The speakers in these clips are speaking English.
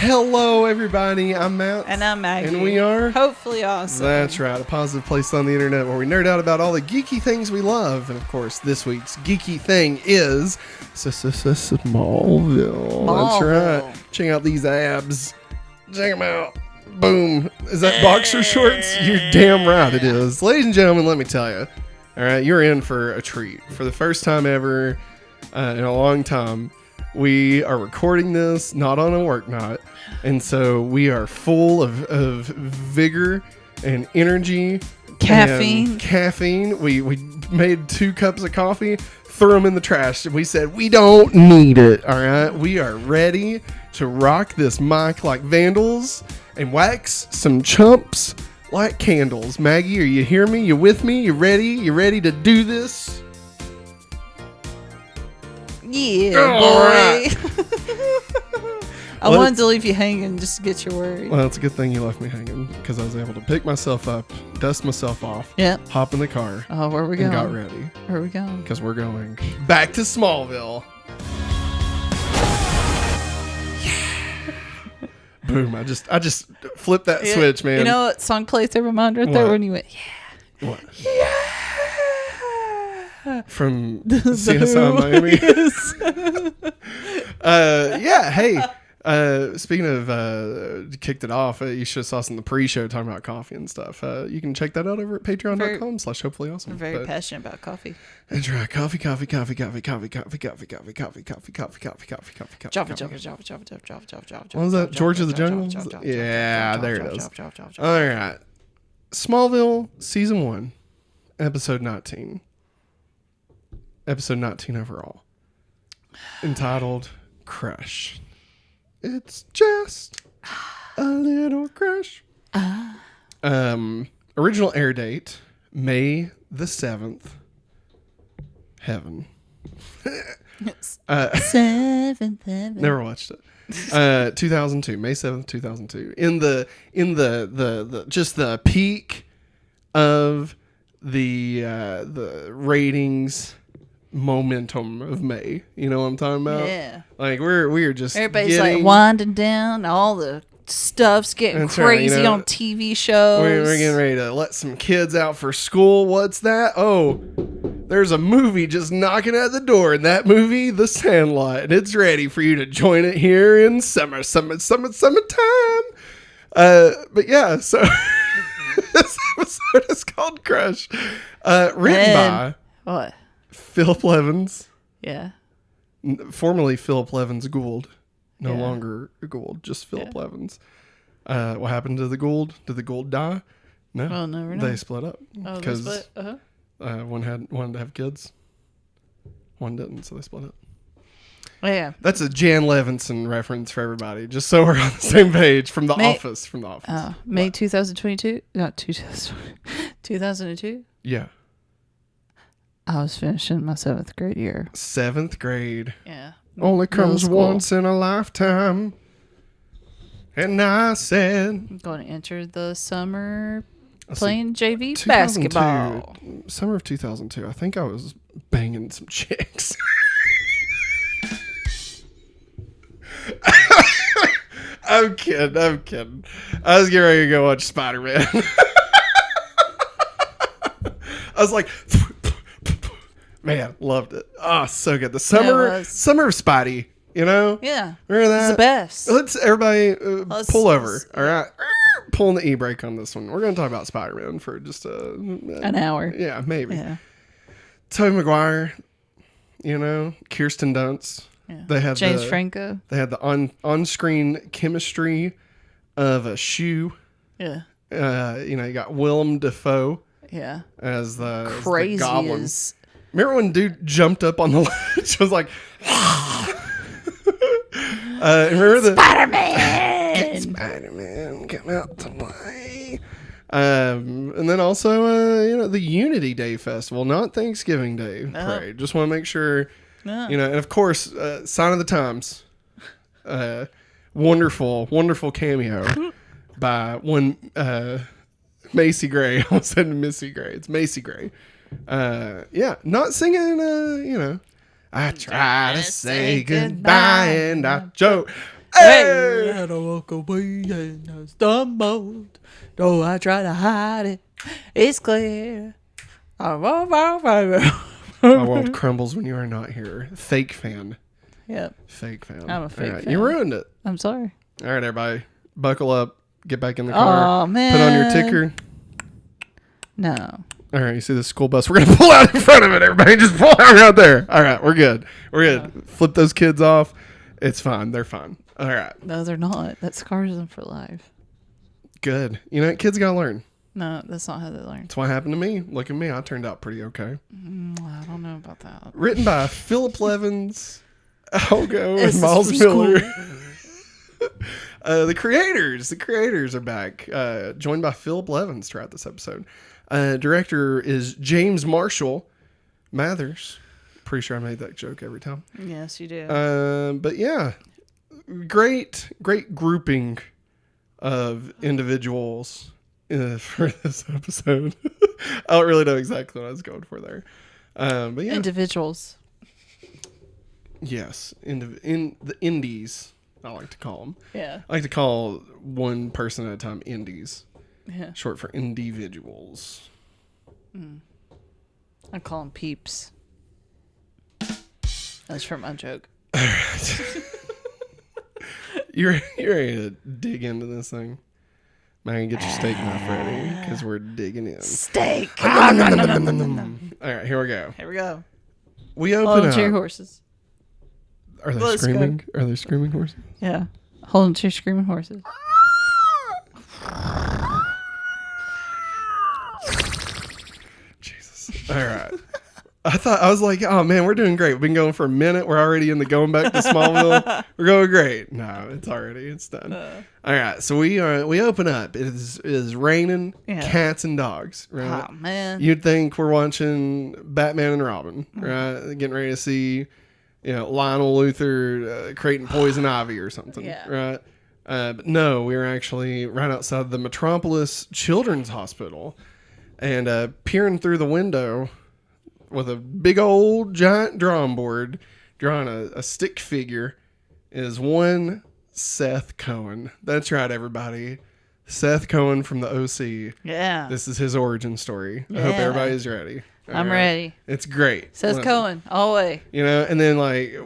Hello, everybody. I'm Matt. And I'm Maggie. And we are... Hopefully Awesome. That's right. A positive place on the internet where we nerd out about all the geeky things we love. And, of course, this week's geeky thing is... Smallville. That's right. Check out these abs. Check them out. Boom. Is that boxer shorts? You're damn right it is. Ladies and gentlemen, let me tell you. All right, you're in for a treat. For the first time ever in a long time, we are recording this not on a work night, and so we are full of vigor and energy. Caffeine. We made 2 cups of coffee, threw them in the trash, and we said, we don't need it, all right? We are ready to rock this mic like vandals and wax some chumps like candles. Maggie, are you hear me? You with me? You ready? You ready to do this? Yeah, boy. Right. I wanted to leave you hanging just to get your word. Well, it's a good thing you left me hanging because I was able to pick myself up, dust myself off, hop in the car. Oh, where are we going? And got ready. Where are we going? Because we're going back to Smallville. Yeah. Boom! I just flipped that switch, man. You know what song plays through my mind right there when you went, yeah. What? Yeah. From CSI Miami. Yeah, hey. Speaking of kicked it off, you should have saw us in the pre-show talking about coffee and stuff. You can check that out over at patreon.com/hopefullyawesome. I'm very passionate about coffee. That's right. Coffee. What was that? George of the Jungle? Yeah, there it is. All right. Smallville Season 1, Episode 19. Episode 19 overall. Entitled Crush. It's just a little crush. Original air date, May the 7th. Heaven. 7th heaven. Never watched it. 2002, May 7th, 2002. In the just the peak of the ratings momentum of May. You know what I'm talking about? Yeah. Like we're just everybody's like winding down. All the stuff's getting crazy, right, on TV shows. We're getting ready to let some kids out for school. What's that? Oh, there's a movie just knocking at the door, and that movie, The Sandlot, and it's ready for you to join it here in summertime. But yeah, so this episode is called Crush. Written by what? Philip Levins. Yeah. Formerly Philip Levins Gould. No longer Gould, just Philip Levins. What happened to the Gould? Did the Gould die? No. Well, never know. They split up. Oh, they split? One wanted to have kids. One didn't, so they split up. Oh, yeah. That's a Jan Levinson reference for everybody, just so we're on the same page from The Office. May 2022? Not 2002? Yeah. I was finishing my 7th grade year. 7th grade. Yeah. Only comes once in a lifetime. And I said... I'm going to enter the summer playing JV basketball. Summer of 2002. I think I was banging some chicks. I'm kidding. I was getting ready to go watch Spider-Man. I was like... Man, loved it. Oh, so good. The summer of Spidey, you know? Yeah. Remember that? It's the best. Let's everybody pull over. All right. Pulling the e-brake on this one. We're going to talk about Spider-Man for just an hour. Yeah, maybe. Yeah. Tobey Maguire, you know, Kirsten Dunst. Yeah. They had James Franco. They had the on-screen chemistry of a shoe. Yeah. You got Willem Dafoe. Yeah. As the Goblin. Remember when dude jumped up on the ledge? I was like, remember the Spider-Man come out to play. And then also, the Unity Day Festival, not Thanksgiving Day parade. Just want to make sure, and of course, Sign of the Times. Wonderful cameo by one Macy Gray. I almost said Missy Gray. It's Macy Gray. Not singing, I try to say goodbye and I joke. Hey! walk away and I stumbled. Though I try to hide it, it's clear. My world crumbles when you are not here. Fake fan. Yep. Fake fan. I'm a fake fan. You ruined it. I'm sorry. All right, everybody. Buckle up. Get back in the car. Oh, man. Put on your ticker. No. All right, you see the school bus? We're going to pull out in front of it, everybody. Just pull out there. All right, we're good. We're good. Flip those kids off. It's fine. They're fine. All right. No, they're not. That scars them for life. Good. You know, kids got to learn. No, that's not how they learn. That's what happened to me. Look at me. I turned out pretty okay. I don't know about that. Written by Philip Levins, Algo, and Miles Miller. The creators are back, joined by Philip Levins throughout this episode. Director is James Marshall Mathers. Pretty sure I made that joke every time. Yes, you do. But yeah, great grouping of individuals for this episode. I don't really know exactly what I was going for there. But yeah, individuals. Yes, in the indies, I like to call them. Yeah. I like to call one person at a time indies. Yeah. Short for individuals. I call them peeps. That's from my joke. You're ready to dig into this thing? Man, get your steak knife ready because we're digging in. Steak. All right, here we go. Here we go. We open Volunteer up. horses. Are they Let's screaming? Are they screaming horses? Yeah. Holding two screaming horses. Jesus. All right. I was like, oh man, we're doing great. We've been going for a minute. We're already in the going back to Smallville. We're going great. No, it's done. All right, so we open up. It is raining, cats and dogs. Right? Oh man. You'd think we're watching Batman and Robin, right? Getting ready to see, Lionel, Luthor, creating Poison Ivy or something, right? But no, we were actually right outside the Metropolis Children's Hospital, and peering through the window with a big old giant drawing board, drawing a stick figure, is one Seth Cohen. That's right, everybody. Seth Cohen from the OC. Yeah. This is his origin story. I hope everybody's ready. I'm ready. It's great. Seth Cohen, all the way. And then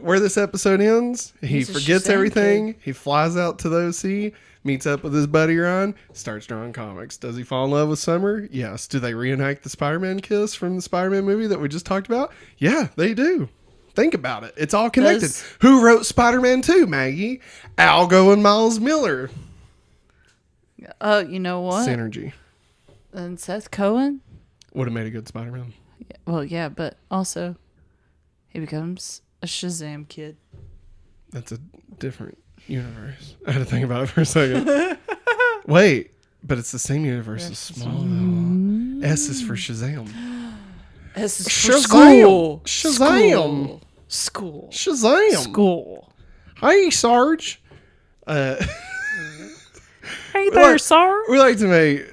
where this episode ends, he forgets everything. He flies out to the OC, meets up with his buddy Ron, starts drawing comics. Does he fall in love with Summer? Yes. Do they reenact the Spider-Man kiss from the Spider-Man movie that we just talked about? Yeah, they do. Think about it. It's all connected. Who wrote Spider-Man 2, Maggie? Algo and Miles Miller. You know what? Synergy. And Seth Cohen? Would have made a good Spider-Man. Well, yeah, but also he becomes a Shazam kid. That's a different universe. I had to think about it for a second. Wait, but it's the same universe as Smallville. S is for Shazam. S is for Shazam. school. Shazam. School. Shazam. School. Hey, Sarge. Hey there, Sarge. We like to make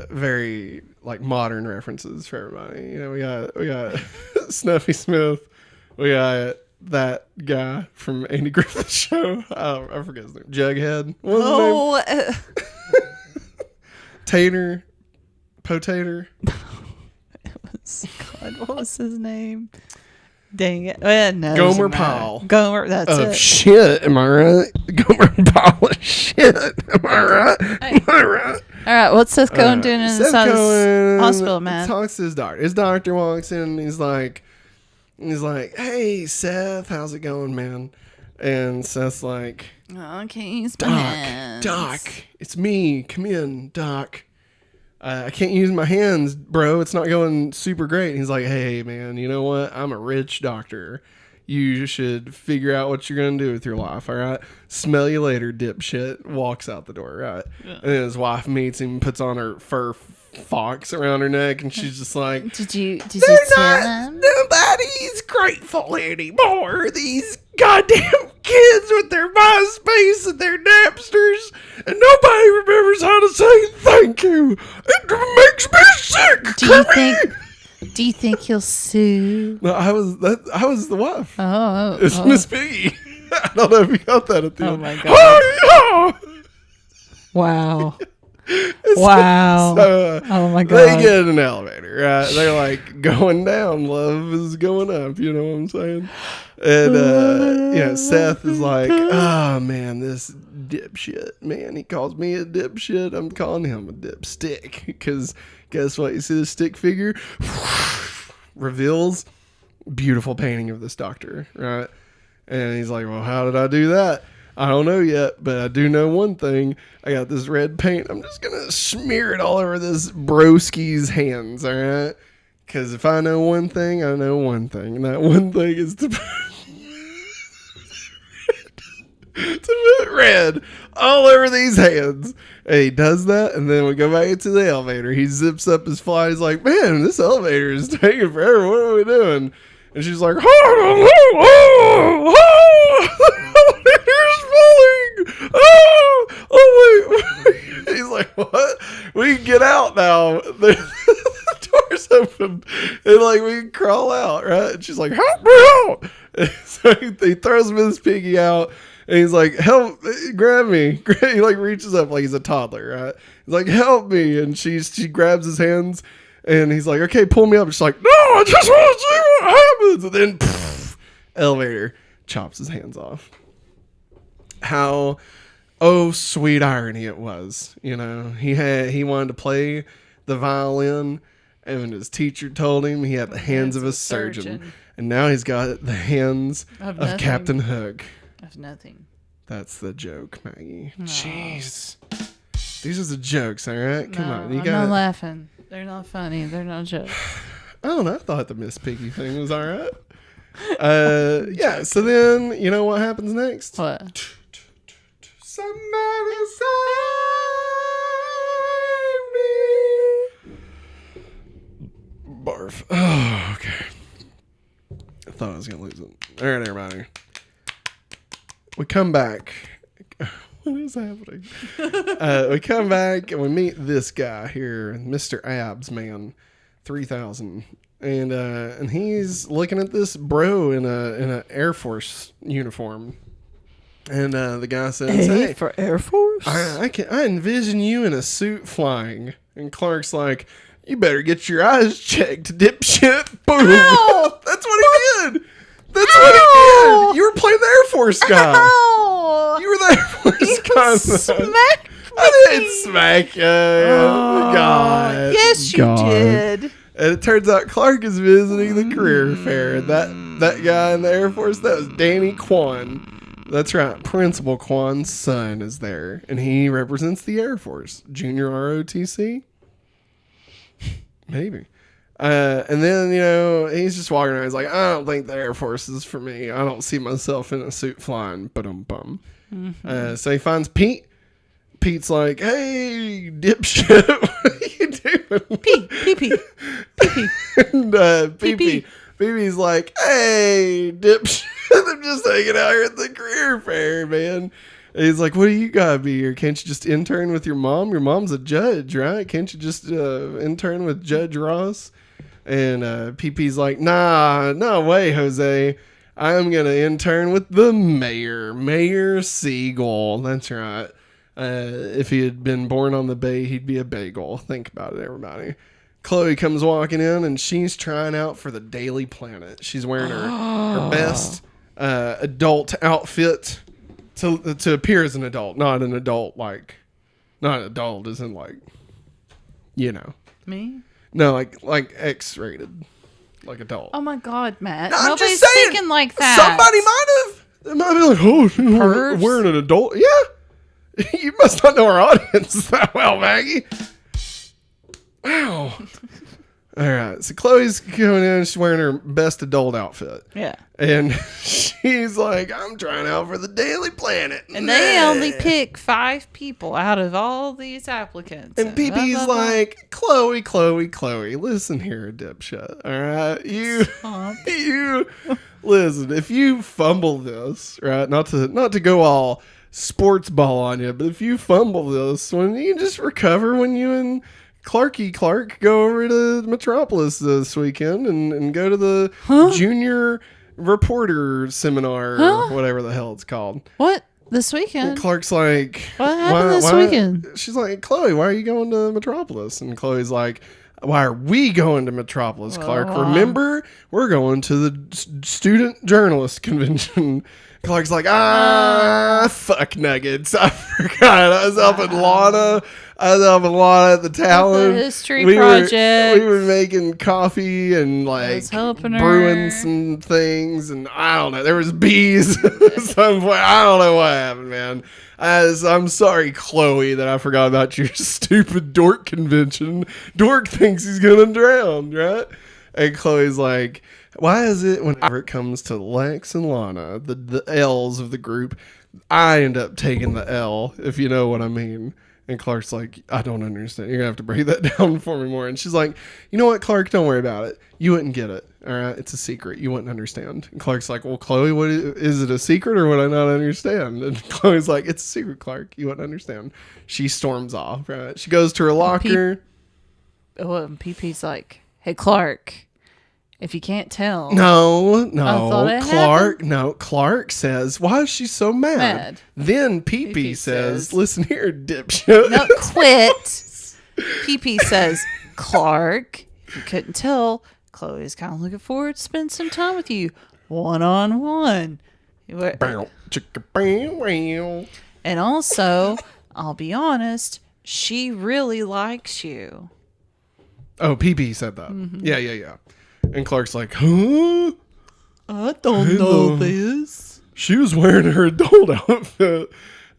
very modern references for everybody. We got Snuffy Smith. We got that guy from Andy Griffith's show. I forget his name. Jughead. What was his name? Tater. Potater. God, what was his name? Dang it. No, Gomer Pyle. Gomer, that's it. Shit, am I right? Gomer Pyle of shit. Am I right? Am I right? All right, what's Seth Cohen doing inside his hospital, man? Talks to his doctor. His doctor walks in and he's like, hey, Seth, how's it going, man? And Seth's like, oh, I can't use my hands. Doc, it's me. Come in, Doc. I can't use my hands, bro. It's not going super great. And he's like, hey, man, you know what? I'm a rich doctor. You should figure out what you're going to do with your life, all right? Smell you later, dipshit. Walks out the door, right? Yeah. And then his wife meets him, puts on her fur fox around her neck, and she's just like, Did you tell him? Nobody's grateful anymore. These goddamn kids with their MySpace and their Napsters, and nobody remembers how to say thank you. It makes me sick. Do you think he'll sue? No, I was the wife. Oh, it's Miss Piggy. I don't know if you got that at the end. Oh my god. Wow. Wow. So, oh my God. They get in an elevator, right? They're like, going down, love is going up. You know what I'm saying? And, Seth is like, oh, man, this dipshit, man. He calls me a dipshit. I'm calling him a dipstick. Because guess what? You see the stick figure? Reveals beautiful painting of this doctor, right? And he's like, well, how did I do that? I don't know yet, but I do know one thing. I got this red paint. I'm just going to smear it all over this broski's hands, all right? Because if I know one thing, I know one thing. And that one thing is to put red all over these hands. And he does that, and then we go back into the elevator. He zips up his fly. He's like, man, this elevator is taking forever. What are we doing? And she's like, wait. He's like, what? We can get out now. The door's open. And like, we can crawl out, right? And she's like, help me out. And so he throws Miss Piggy out. And he's like, help, grab me. He like reaches up like he's a toddler, right? He's like, help me. And she grabs his hands. And he's like, okay, pull me up. And she's like, no, I just want to see what happens. And then elevator chops his hands off. How, sweet irony it was. You know, he wanted to play the violin, and his teacher told him he had the hands of a surgeon. And now he's got the hands of Captain Hook. Of nothing. That's the joke, Maggie. No. Jeez. These are the jokes, all right? Come on. I'm not laughing. They're not funny. They're not jokes. I don't know. I thought the Miss Piggy thing was all right. Yeah, so then, you know what happens next? What? Somebody save me. Barf. Oh, okay. I thought I was going to lose it. All right, everybody. We come back. What is happening? We come back and we meet this guy here, Mr. Abs Man, 3000, and he's looking at this bro in a Air Force uniform, and the guy says, "Hey, for Air Force, I envision you in a suit flying." And Clark's like, "You better get your eyes checked, dipshit." Boom. Ow! That's what he did. That's what he did. You were playing the Air Force guy. Ow! You were the Air Force guy. Smack me. I didn't smack you. Oh, God. Yes, you did. And it turns out Clark is visiting the career fair. That guy in the Air Force, that was Danny Kwan. That's right. Principal Kwan's son is there. And he represents the Air Force. Junior ROTC? Maybe. And then, he's just walking around. He's like, I don't think the Air Force is for me. I don't see myself in a suit flying. Ba-dum-bum. Mm-hmm. So he finds Pete. Pete's like, hey, dipshit, what are you doing? Pee-pee. And Pee-pee's like, hey, dipshit, I'm just hanging out here at the career fair, man. And he's like, what do you gotta be here? Can't you just intern with your mom? Your mom's a judge, right? Can't you just intern with Judge Ross? And Pee-pee's like, nah, no way, Jose. I'm going to intern with the mayor, Mayor Siegel. That's right. If he had been born on the bay, he'd be a bagel. Think about it, everybody. Chloe comes walking in, and she's trying out for the Daily Planet. She's wearing her best adult outfit to appear as an adult. Not an adult, not an adult as in, Me? No, like X-rated. Like adult. Oh my God, Matt. No, Nobody's thinking like that. Somebody might have. They might be like, oh, we're an adult. Yeah. You must not know our audience that well, Maggie. Wow. All right. So Chloe's coming in. She's wearing her best adult outfit. Yeah. And she's like, I'm trying out for the Daily Planet. And they only pick 5 people out of all these applicants. And Pee-pee's like, Chloe, listen here, dipshit. All right. You listen, if you fumble this, right? Not to go all sports ball on you, but if you fumble this, when you just recover when you and Clark go over to Metropolis this weekend and go to the junior reporter seminar or whatever the hell it's called. What? This weekend. And Clark's like, what happened this weekend? She's like, Chloe, why are you going to Metropolis? And Chloe's like, why are we going to Metropolis, Clark? Remember, we're going to the student journalist convention. Clark's like, fuck nuggets. I forgot. I was helping Lana. At the Talon. The history project. We were making coffee and like brewing some things. And I don't know. There was bees at some point. I don't know what happened, man. I'm sorry, Chloe, that I forgot about your stupid dork convention. Dork thinks he's going to drown, right? And Chloe's like, why is it whenever it comes to Lex and Lana, the L's of the group, I end up taking the L, if you know what I mean? And Clark's like, I don't understand. You're going to have to break that down for me more. And she's like, you know what, Clark? Don't worry about it. You wouldn't get it. All right? It's a secret. You wouldn't understand. And Clark's like, well, Chloe, is it a secret or would I not understand? And Chloe's like, it's a secret, Clark. You wouldn't understand. She storms off, right? She goes to her locker. And PP's like, hey, Clark, if you can't tell. No. Clark says, why is she so mad? Then PP says, listen here, dipshit. No, quit. PP says, Clark, if you couldn't tell, Chloe's kind of looking forward to spend some time with you one-on-one. And also, I'll be honest, she really likes you. Oh, PP said that. Mm-hmm. Yeah. And Clark's like, huh? I don't know this. She was wearing her adult outfit.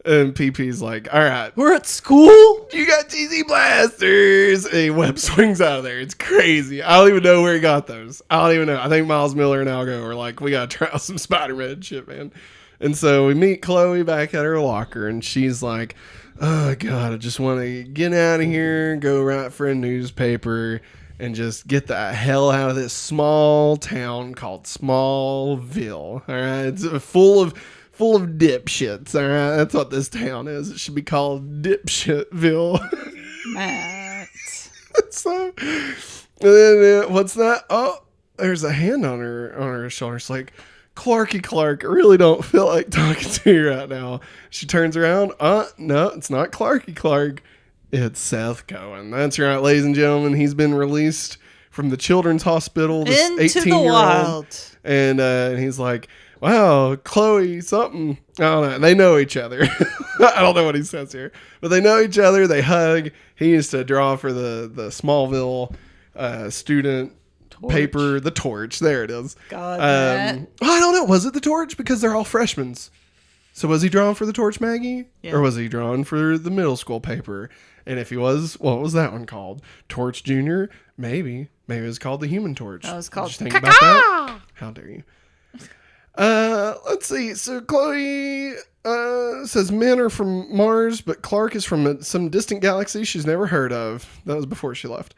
And PP's like, all right. We're at school? You got TZ blasters. And he web swings out of there. It's crazy. I don't even know where he got those. I don't even know. I think Miles Miller and Algo were like, we got to try out some Spider-Man shit, man. And so we meet Chloe back at her locker. And she's like, oh, God, I just want to get out of here and go write for a newspaper and just get the hell out of this small town called Smallville. All right, it's full of dipshits. All right, that's what this town is. It should be called Dipshitville. Matt. So, and then what's that? Oh, there's a hand on her shoulder. It's like, Clark, I really don't feel like talking to you right now. She turns around. No, it's not Clark. It's Seth Cohen. That's right, ladies and gentlemen. He's been released from the children's hospital. This into 18-year-old. The wild. And he's like, wow, Chloe, something. I don't know. They know each other. I don't know what he says here. But they know each other. They hug. He used to draw for the Smallville student paper, The Torch. There it is. God, I don't know. Was it The Torch? Because they're all freshmen. So was he drawing for The Torch, Maggie? Yeah. Or was he drawing for the middle school paper? And if he was, what was that one called? Torch Junior? Maybe it was called the Human Torch. That was called. Did you think about that? How dare you? Let's see. So Chloe says men are from Mars, but Clark is from some distant galaxy she's never heard of. That was before she left.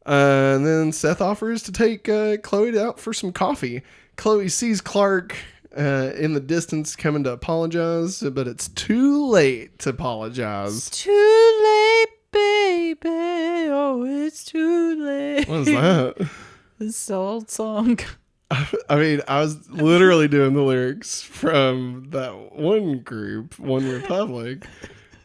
And then Seth offers to take Chloe out for some coffee. Chloe sees Clark in the distance coming to apologize, but it's too late to apologize. It's too late, baby. Oh, it's too late. What is that? This old song. I mean, I was literally doing the lyrics from that one group, One Republic.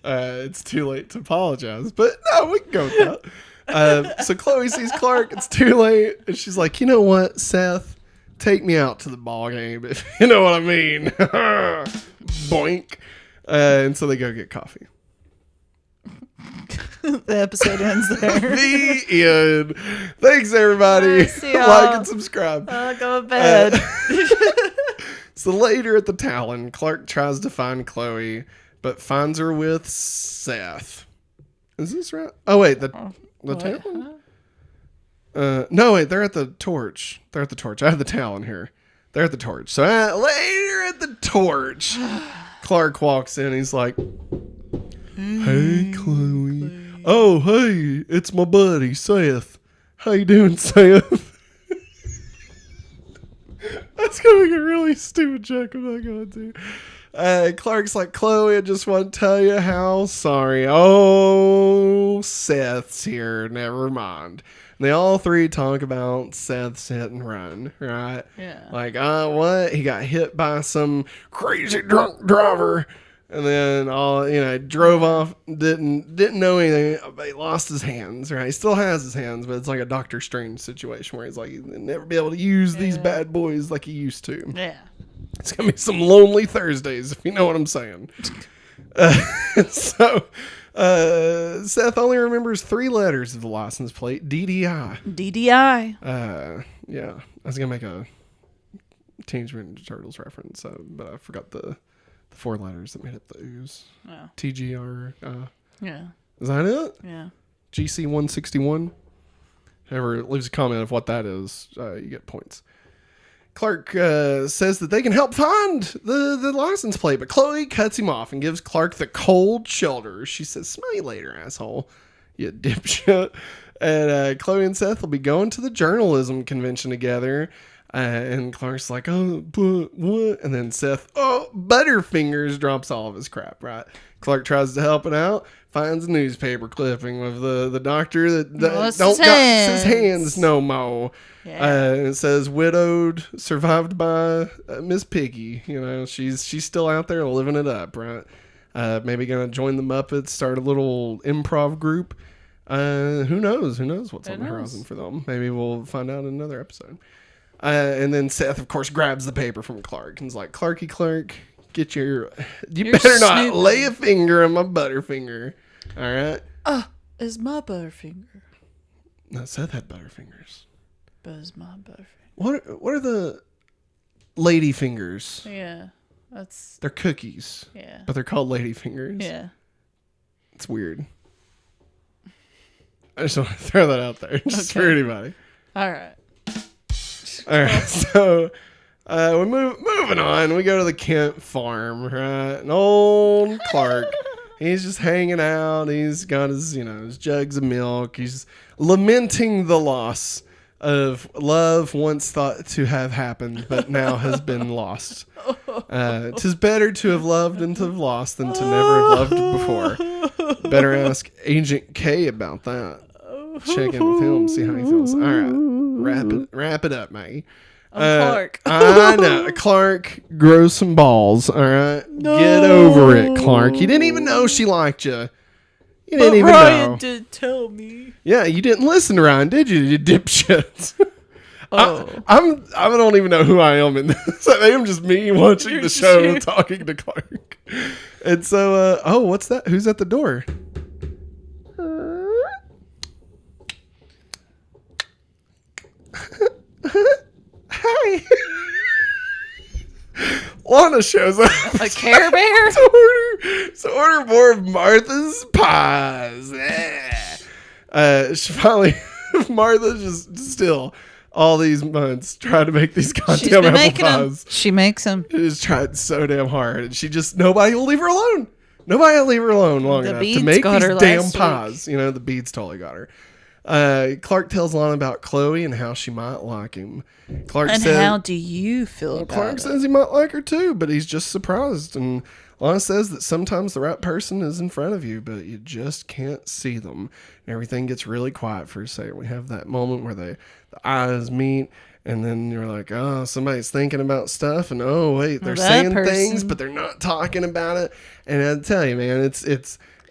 It's too late to apologize, but no, we can go with that. So Chloe sees Clark. It's too late, and she's like, you know what, Seth? Take me out to the ball game, if you know what I mean. Boink. And so they go get coffee. The episode ends there. The end. Thanks, everybody. Like and subscribe. Go to bed. So later at the Talon, Clark tries to find Chloe, but finds her with Seth. Is this right? Oh, wait. The Talon? No, wait, they're at the Torch. I have the Talon here. They're at the Torch. So later at the Torch, Clark walks in. He's like, hey, Chloe. Oh, hey, it's my buddy, Seth. How you doing, Seth? That's going to be a really stupid joke I'm not going to. Clark's like, Chloe, I just want to tell you how sorry. Oh, Seth's here. Never mind. And they all three talk about Seth's hit and run, right? Yeah. Like, what? He got hit by some crazy drunk driver. And then drove off, didn't know anything, but he lost his hands, right? He still has his hands, but it's like a Doctor Strange situation where he's like, he'll never be able to use these bad boys like he used to. Yeah. It's going to be some lonely Thursdays, if you know what I'm saying. So Seth only remembers 3 letters of the license plate, DDI. DDI. Yeah. I was going to make a Teenage Mutant Ninja Turtles reference, but I forgot the 4 letters that made up the ooze. Oh. TGR. Yeah. Is that it? Yeah. GC 161. Whoever leaves a comment of what that is, you get points. Clark says that they can help find the license plate, but Chloe cuts him off and gives Clark the cold shoulder. She says, "Smell you later, asshole, you dipshit." And Chloe and Seth will be going to the journalism convention together. And Clark's like, "Oh, but what?" And then Seth, Butterfingers, drops all of his crap, right? Clark tries to help it out, finds a newspaper clipping of the doctor that don't got his hands no more. Yeah. It says, "Widowed, survived by Miss Piggy." She's still out there living it up, right? Maybe gonna join the Muppets, start a little improv group. Who knows what's on the horizon for them. Maybe we'll find out in another episode. And then Seth, of course, grabs the paper from Clark and is like, "Clark, get you better not snooping. Lay a finger on my Butterfinger. All right?" Is my Butterfinger. No, Seth had Butterfingers. But is my Butterfinger. What are the lady fingers? Yeah. They're cookies. Yeah. But they're called lady fingers. Yeah. It's weird. I just want to throw that out there. Just for anybody. All right. All right, so we're moving on. We go to the Kent farm, right? And old Clark, he's just hanging out. He's got his jugs of milk. He's lamenting the loss of love once thought to have happened, but now has been lost. 'Tis better to have loved and to have lost than to never have loved before. Better ask Agent K about that. Check in with him, see how he feels. All right, wrap it up, Maggie. Clark. I know. Clark, grow some balls, all right? No. Get over it, Clark. You didn't even know she liked you. You didn't even Ryan know. did tell me. Yeah, you didn't listen to Ryan, did you dipshit? Oh. I don't even know who I am in this. I am just me watching the show, talking to Clark. And so, what's that? Who's at the door? Hi. Lana shows up. A Care Bear? to order more of Martha's pies. She finally, Martha's just still all these months trying to make these goddamn apple pies. She makes them. She's tried so damn hard, and nobody will leave her alone. Nobody will leave her alone long enough to make these damn pies. The beads totally got her. Clark tells Lana about Chloe and how she might like him. How do you feel about Clark it? says he might like her too, but he's just surprised. And Lana says that sometimes the right person is in front of you, but you just can't see them. And everything gets really quiet for a second. We have that moment where the eyes meet, and then you're like, oh, somebody's thinking about stuff, and oh wait, they're saying things, but they're not talking about it. And I tell you, man, it's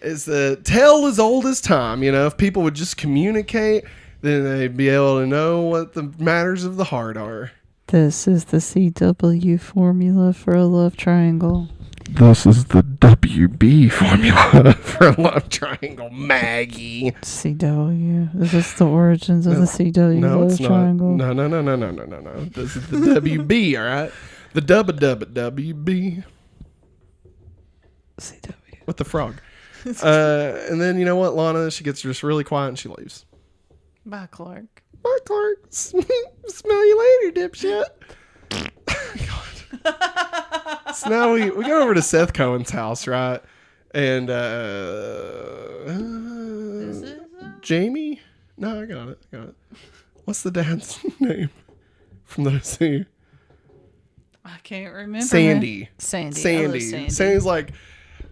the tale as old as time. If people would just communicate, then they'd be able to know what the matters of the heart are. This is the CW formula for a love triangle. This is the WB formula for a love triangle, Maggie. CW. Is this the origins of the CW love triangle? No. This is the WB, all right? The WB. CW. With the frog. And then, you know what, Lana, she gets just really quiet and she leaves. Bye, Clark. Bye, Clark. Smell you later, dipshit. God. So now we go over to Seth Cohen's house, right? And is it Jamie? No, I got it. What's the dad's name from those two? I can't remember. Sandy. Sandy's like,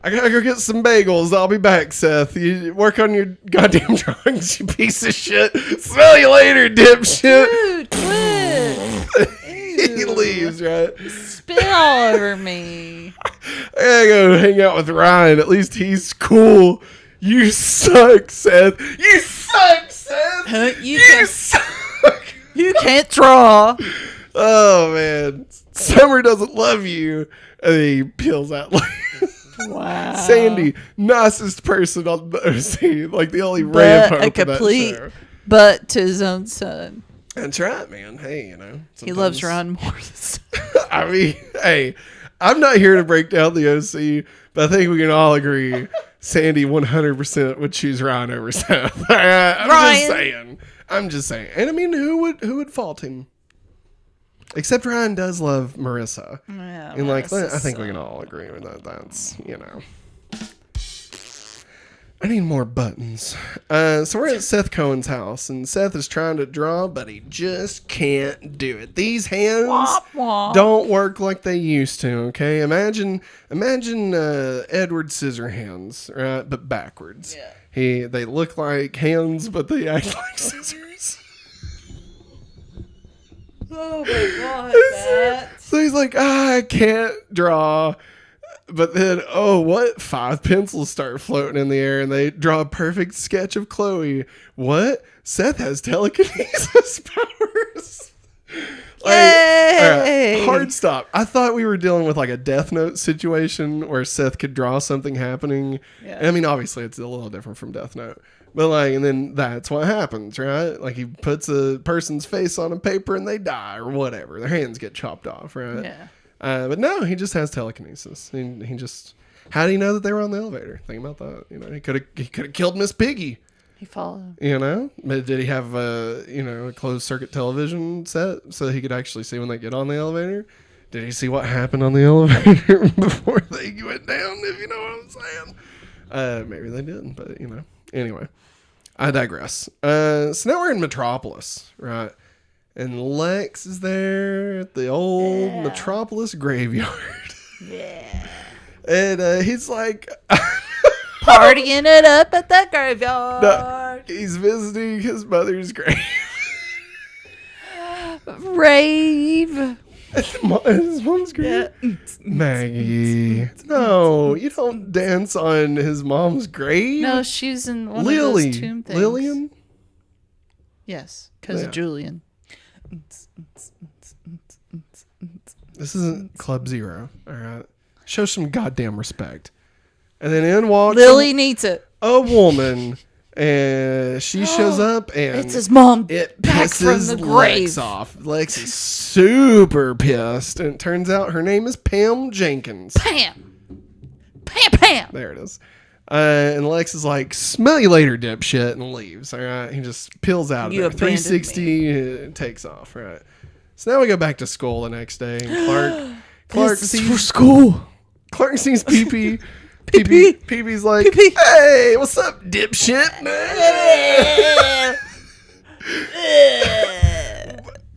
I gotta go get some bagels. I'll be back, Seth. You work on your goddamn drawings, you piece of shit. Smell you later, dipshit. Dude, quit. He leaves. is, right? Spit all over me. I gotta go hang out with Ryan. At least he's cool. You suck, Seth. You suck, Seth. You suck. You can't draw. Oh, man. Summer doesn't love you. And he peels out like Wow. Sandy, nicest person on the OC. Like the only ray of hope a in complete that show. butt to his own son. That's right, man. Hey, you know. He loves Ron more than I mean, hey, I'm not here to break down the OC, but I think we can all agree Sandy 100% would choose Ryan over Seth. I'm just saying. And I mean, who would fault him? Except Ryan does love Marissa. Yeah, and like, I think we can all agree with that. That's, you know. I need more buttons. So we're at Seth Cohen's house, and Seth is trying to draw, but he just can't do it. These hands don't work like they used to, okay? Imagine Edward Scissorhands, right? But backwards. Yeah. They look like hands, but they act like scissors. Oh my God, Matt. So he's like, I can't draw. But then, 5 pencils start floating in the air and they draw a perfect sketch of Chloe. What? Seth has telekinesis powers. Yay! Hard stop. I thought we were dealing with like a Death Note situation where Seth could draw something happening. Yeah. And I mean, obviously it's a little different from Death Note. But like, and then that's what happens, right? Like he puts a person's face on a paper and they die or whatever. Their hands get chopped off, right? Yeah. But no, he just has telekinesis. He just, how do you know that they were on the elevator? Think about that. You know, he could have killed Miss Piggy. He followed. You know, but did he have a closed circuit television set so he could actually see when they get on the elevator? Did he see what happened on the elevator before they went down? If you know what I'm saying. Maybe they didn't, but you know. Anyway, I digress. So now we're in Metropolis, right? And Lex is there at the old Metropolis graveyard. Yeah. And he's like... partying it up at the graveyard. No, he's visiting his mother's grave. Rave. His mom's grave? Yeah. Maggie. No, you don't dance on his mom's grave. No, she's in one of those tomb things. Lillian? Yes, because of Julian. This isn't Club Zero, all right? Show some goddamn respect. And then in walks Lily needs it. A woman, and she shows up, and it's his mom. It back from pisses the grave. Lex off. Lex is super pissed, and it turns out her name is Pam Jenkins. Pam. There it is. And Lex is like, smell you later, dipshit, and leaves. All right, he just peels out of there. 360 takes off. Right. So now we go back to school the next day, and Clark sees for school. Clark sees Pee-Pee. Pee-Pee's like, hey, what's up, dipshit?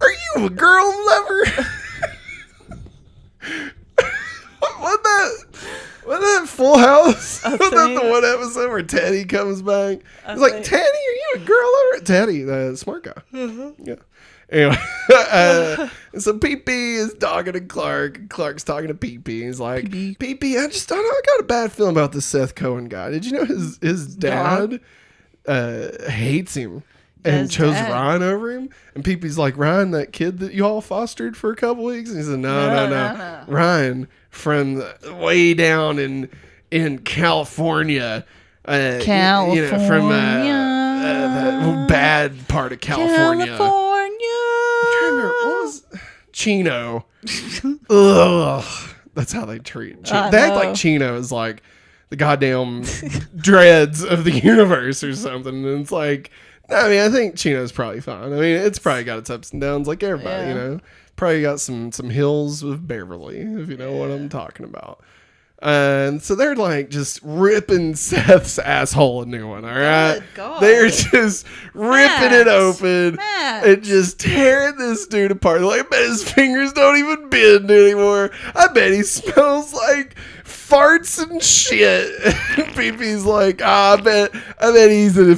Are you a girl lover? What that Full House? Was that the one episode where Teddy comes back? He's like, Teddy, are you a girl lover? Teddy, the smart guy. Mm-hmm. Yeah. Anyway, so Pee-Pee is talking to Clark. And Clark's talking to Pee-Pee. He's like, Pee-Pee, I got a bad feeling about this Seth Cohen guy. Did you know his dad hates him and chose Ryan over him? And Pee-Pee's like, Ryan, that kid that you all fostered for a couple weeks? And he said, no. Ryan from way down in California. California. You know, from the bad part of California. What was Chino? Ugh, that's how they treat Chino. They act like Chino is like the goddamn dreads of the universe or something. And it's like, I mean, I think Chino's probably fine. I mean, it's probably got its ups and downs like everybody, you know. Probably got some hills with Beverly, if you know what I'm talking about. And so they're like just ripping Seth's asshole a new one, all right? They're just ripping it open and just tearing this dude apart. Like, I bet his fingers don't even bend anymore. I bet he smells like farts and shit. Pee-Pee's like, I bet he's a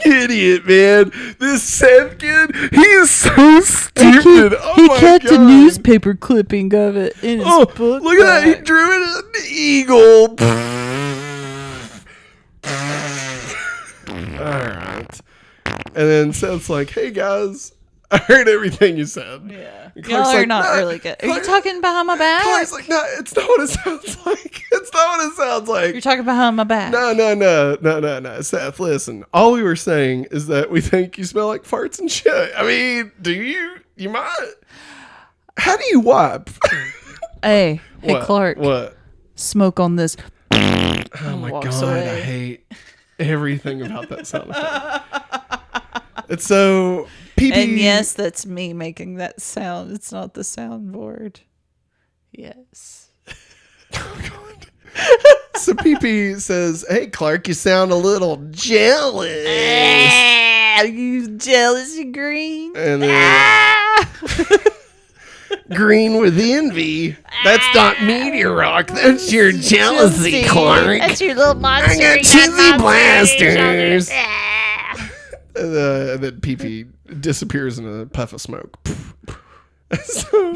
idiot, man. This Seth kid, he is so stupid. He my kept God. a newspaper clipping of it in his book. Look at that. He drew it an eagle. All right. And then Seth's like, hey, guys, I heard everything you said. Yeah. And Y'all Clark's are like, not "Nah." really good. Are you talking behind my back? Clark's like, no, it's not what it sounds like. It's not what it sounds like. You're talking behind my back. No. Seth, listen. All we were saying is that we think you smell like farts and shit. I mean, do you? You might. How do you wipe? Hey, What? Clark. What? Smoke on this. Oh my Walks God, away. I hate everything about that sound effect. It's so pee-pee. And yes, that's me making that sound. It's not the soundboard. Yes. So pee-pee says, hey, Clark, you sound a little jealous. Are you jealous of Green? And then green with envy. That's not meteor rock. That's your jealousy, Clark. That's your little monster. I got cheesy blasters. And then pee-pee disappears in a puff of smoke. So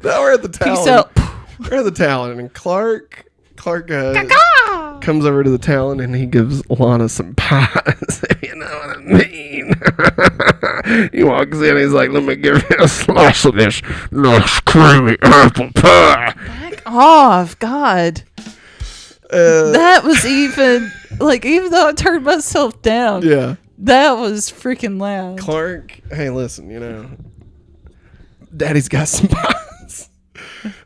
now we're at the Peace Talon. out. We're at the Talon, and Clark comes over to the Talon, and he gives Lana some pies. You know what I mean? He walks in, he's like, let me give you a slice of this nice creamy apple pie. Back off, God. That was even though I turned myself down. Yeah. That was freaking loud. Clark, hey, listen, Daddy's got some pies.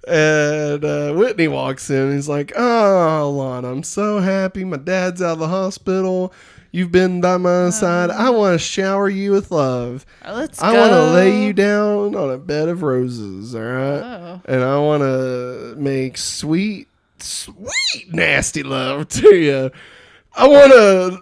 And Whitney walks in. And he's like, oh, Lana, I'm so happy. My dad's out of the hospital. You've been by my side. I want to shower you with love. Let's I go. want to lay you down on a bed of roses, all right? Oh. And I want to make sweet, nasty love to you. I want to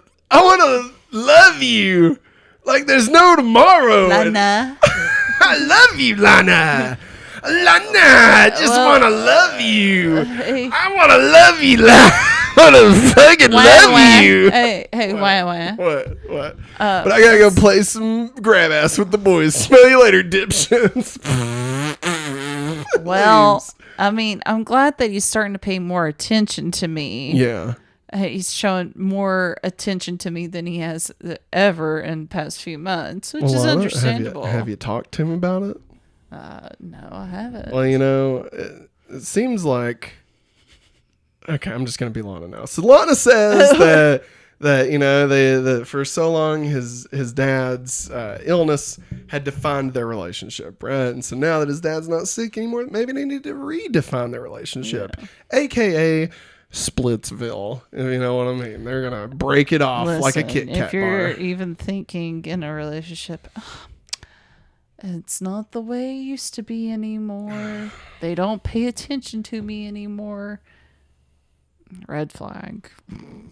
love you like there's no tomorrow. Lana. I love you, Lana. Lana, I just want to love you. Hey. I want to love you, Lana. I want to fucking love you. Hey, wah. What? But I gotta go play some grab ass with the boys. Smell you later, dipshits. Well, I mean, I'm glad that he's starting to pay more attention to me. Yeah. He's showing more attention to me than he has ever in the past few months, which is Lana, understandable. Have you talked to him about it? No, I haven't. Well, it seems like. Okay, I'm just gonna be Lana now. So Lana says that that for so long his dad's illness had defined their relationship, right? And so now that his dad's not sick anymore, maybe they need to redefine their relationship, aka Splitsville. If you know what I mean? They're gonna break it off like a Kit Kat if you're bar. even thinking in a relationship, it's not the way it used to be anymore. They don't pay attention to me anymore. Red flag.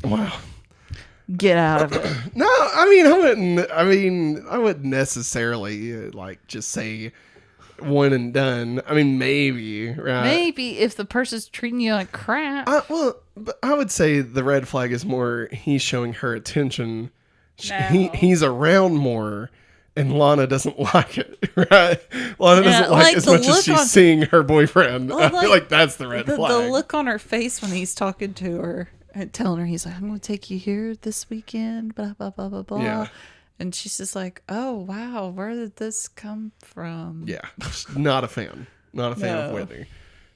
Wow. Get out of it. No, I wouldn't necessarily just say one and done. I mean, maybe, right? Maybe if the person's treating you like crap. But I would say the red flag is more he's showing her attention. No. He's around more, and Lana doesn't like it, right? Lana doesn't like it as much as she's seeing her boyfriend. I feel like that's the red flag. The look on her face when he's talking to her and telling her, he's like, I'm going to take you here this weekend, blah, blah, blah, blah, blah. Yeah. And she's just like, oh, wow, where did this come from? Yeah, not a fan. Not a fan of No. Whitney.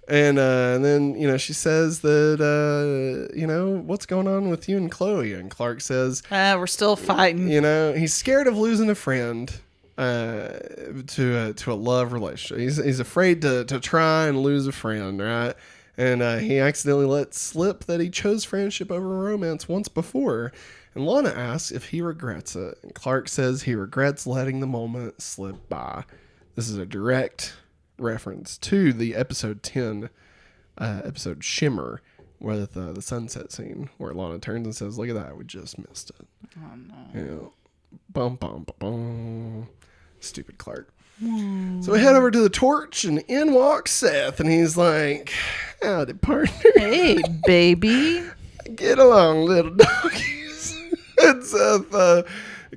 And then, she says that, what's going on with you and Chloe? And Clark says, We're still fighting. he's scared of losing a friend to a love relationship. He's afraid to try and lose a friend, right? And he accidentally let slip that he chose friendship over romance once before. And Lana asks if he regrets it. And Clark says he regrets letting the moment slip by. This is a direct reference to the episode 10 episode Shimmer with the sunset scene where Lana turns and says, look at that, we just missed it. Oh, no. Bum, bum, bum, bum. Stupid Clark. So we head over to the torch, and in walks Seth, and he's like, howdy, partner. Hey, baby. Get along, little doggies. And Seth,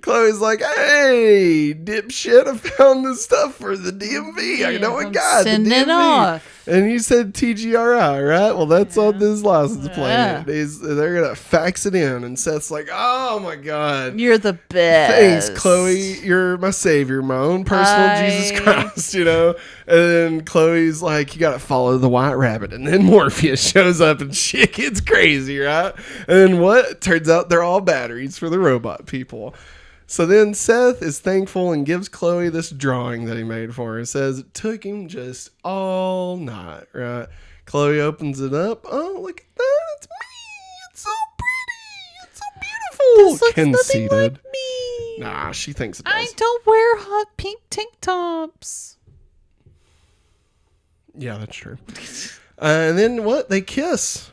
Chloe's like, hey, dipshit, I found this stuff for the DMV. I know a guy. Send the DMV. it off. And you said TGRI, right? Well, that's on this license plate. They're going to fax it in. And Seth's like, oh, my God. You're the best. Thanks, Chloe. You're my savior, my own personal Jesus Christ, you know? And then Chloe's like, you got to follow the white rabbit. And then Morpheus shows up and shit gets crazy, right? And then what? Turns out they're all batteries for the robot people. So then Seth is thankful and gives Chloe this drawing that he made for her. It says it took him just all night, right? Chloe opens it up. Oh, look at that. It's me. It's so pretty. It's so beautiful. This looks nothing like me. Nah, she thinks it does. I don't wear hot pink tank tops. Yeah, that's true. And then what? They kiss.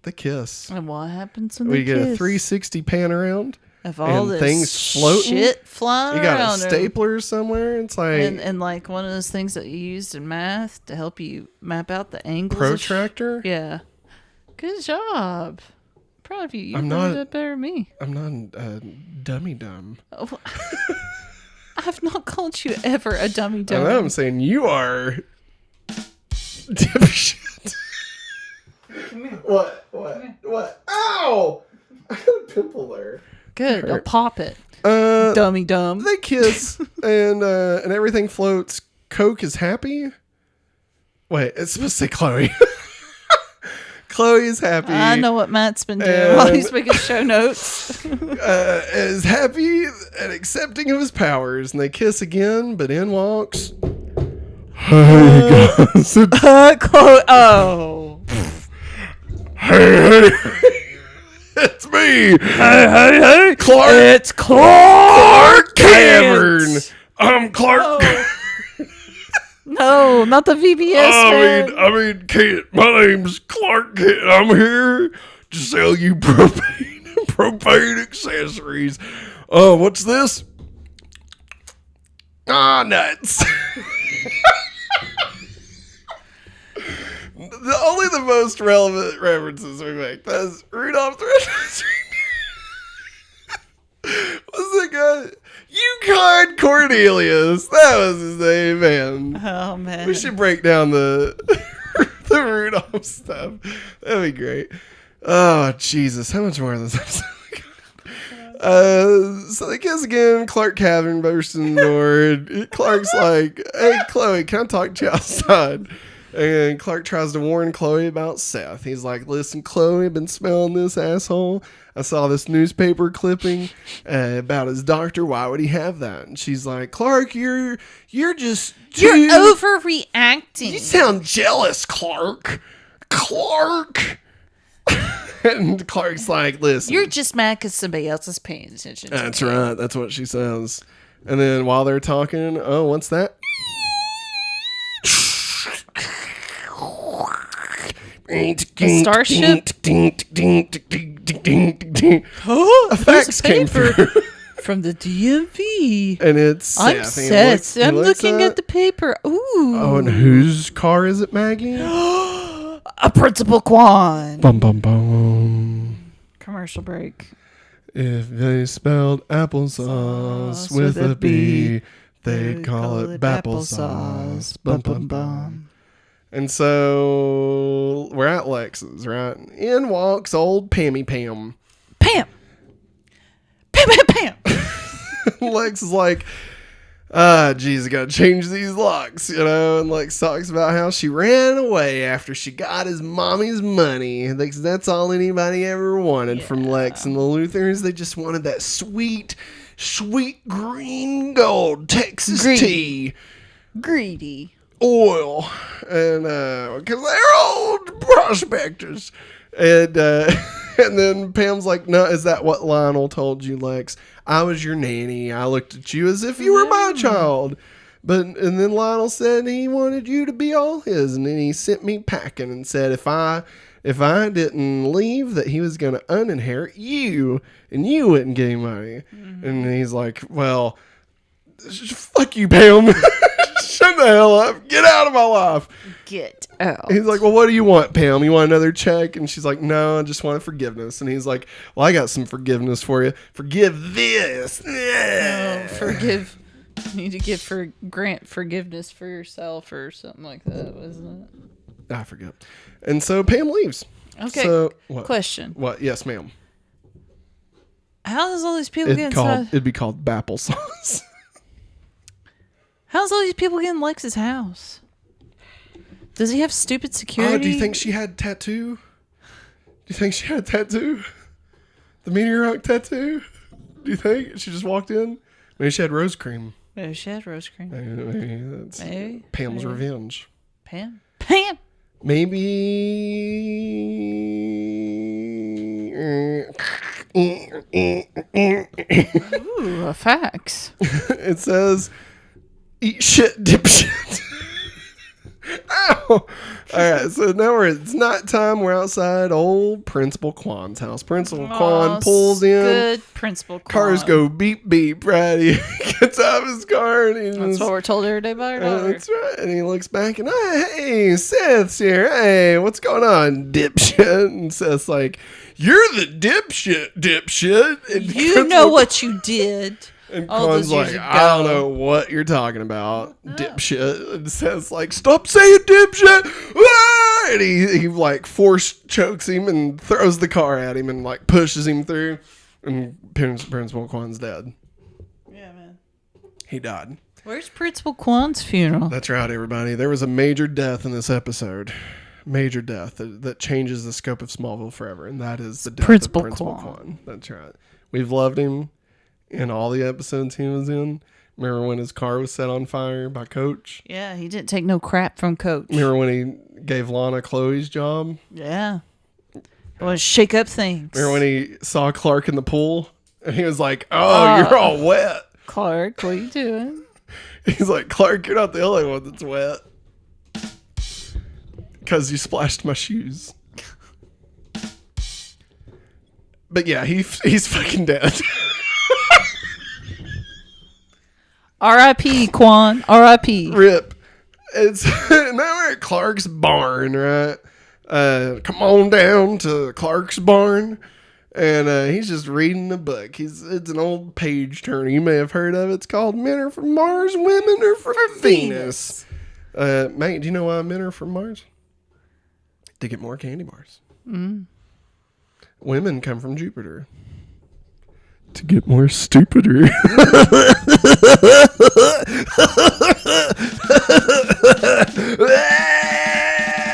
They kiss. And what happens when We they get kiss? a 360 pan around. Of all and this things floating. shit flying You got around. a stapler somewhere. It's like and like one of those things that you used in math to help you map out the angles. protractor. Yeah. Good job. Proud of you. You I'm really not- did better than me. I'm not dummy dumb. Oh, I've not called you ever a dummy I dummy. know, I'm saying you are dipshit. What? Ow! I got a pimple there. Good. I'll Hurt. pop it. Uh, Dummy dumb. They kiss and everything floats. Coke is happy. Wait, it's supposed to say Chloe. Chloe is happy. I know what Matt's been doing And- while he's making show notes. Is happy and accepting of his powers, and they kiss again. But in walks. Hey guys, Oh. hey, it's me. Hey. Clark. It's Clark Cavern. I'm Clark. Oh. No, not the VBS. man. I mean, Kent. My name's Clark Kent. I'm here to sell you propane accessories. Oh, what's this? Nuts. Only the most relevant references we make. That's Rudolph the Red-Nosed Reindeer. What's that guy? Yukon Cornelius. That was his name, man. Oh man. We should break down the the Rudolph stuff. That'd be great. Oh, Jesus. How much more of this episode? So they kiss again. Clark Cavern bursts in the door. Clark's like, hey, Chloe, can I talk to you outside? And Clark tries to warn Chloe about Seth. He's like, listen, Chloe, I've been smelling this asshole. I saw this newspaper clipping about his doctor. Why would he have that? And she's like, Clark, you're just You're too... overreacting. You sound jealous, Clark. And Clark's like, listen. You're just mad because somebody else is paying attention. That's right. That's what she says. And then while they're talking, oh, what's that? Starship? A fax came through. From the DMV. And it's Seth. I'm Seth. I'm looking at the paper. Ooh. Oh, and whose car is it, Maggie? A Principal Quan. Bum, bum, bum. Commercial break. If they spelled applesauce with a B, they'd call it Bapplesauce. Bum, bum, bum. And so we're at Lex's, right? In walks old Pammy Pam. Pam. Lex is like, geez, I gotta change these locks, you know? And Lex talks about how she ran away after she got his mommy's money. That's all anybody ever wanted from Lex and the Luthors. They just wanted that sweet, sweet green gold Texas tea. Greedy. Oil. And, because they're old prospectors. And then Pam's like, no, is that what Lionel told you, Lex? I was your nanny. I looked at you as if you were my child. And then Lionel said he wanted you to be all his. And then he sent me packing and said if I didn't leave, that he was going to uninherit you and you wouldn't get any money. Mm-hmm. And he's like, well, fuck you, Pam. Shut the hell up. Get out of my life. Get out. He's like, well, what do you want, Pam? You want another check? And she's like, no, I just want forgiveness. And he's like, well, I got some forgiveness for you. Forgive this. No, forgive. You need to grant forgiveness for yourself or something like that, wasn't it? I forget. And so Pam leaves. Okay. So, what? Question. What? Yes, ma'am. How does all these people get inside? It'd be called Bapple sauce. How's all these people get in Lex's house? Does he have stupid security? Oh, do you think she had tattoo? Do you think she had a tattoo? The Meteor Rock tattoo? Do you think she just walked in? Maybe she had rose cream. Maybe she had rose cream. Maybe that's Maybe. Pam's revenge. Pam? Maybe. Ooh, facts. It says, eat shit, dipshit. Ow! All right, so now it's night time. We're outside old Principal Kwan's house. Principal Kwan pulls in. Good Principal Kwan. Cars go beep beep, right? He gets out of his car and he's That's what we're told every day by our daughter. that's right. And he looks back and, hey, Seth's here. Hey, what's going on, dipshit? And Seth's like, you're the dipshit. And You know what you did. And all Kwan's those years like, I don't ago. know what you're talking about, dipshit. And Seth's like, stop saying dipshit. Ah! And he like force chokes him and throws the car at him and like pushes him through. And Principal Kwan's dead. Yeah, man. He died. Where's Principal Kwan's funeral? That's right, everybody. There was a major death in this episode. Major death that changes the scope of Smallville forever. And that is the death Principal of Principal Kwan. Kwan. That's right. We've loved him in all the episodes he was in. Remember when his car was set on fire by Coach? Yeah, he didn't take no crap from Coach. Remember when he gave Lana Chloe's job? Yeah. He wanted to shake up things. Remember when he saw Clark in the pool? And he was like, oh, you're all wet. Clark, what are you doing? He's like, Clark, you're not the only one that's wet. Because you splashed my shoes. But yeah, he's fucking dead. R.I.P. Kwan. R.I.P. Rip. It's now we're at Clark's barn, right? Come on down to Clark's barn. And he's just reading a book. It's an old page turner. You may have heard of it. It's called Men Are From Mars, Women Are From Venus. Mate, do you know why men are from Mars? To get more candy bars. Women come from Jupiter. To get more stupider.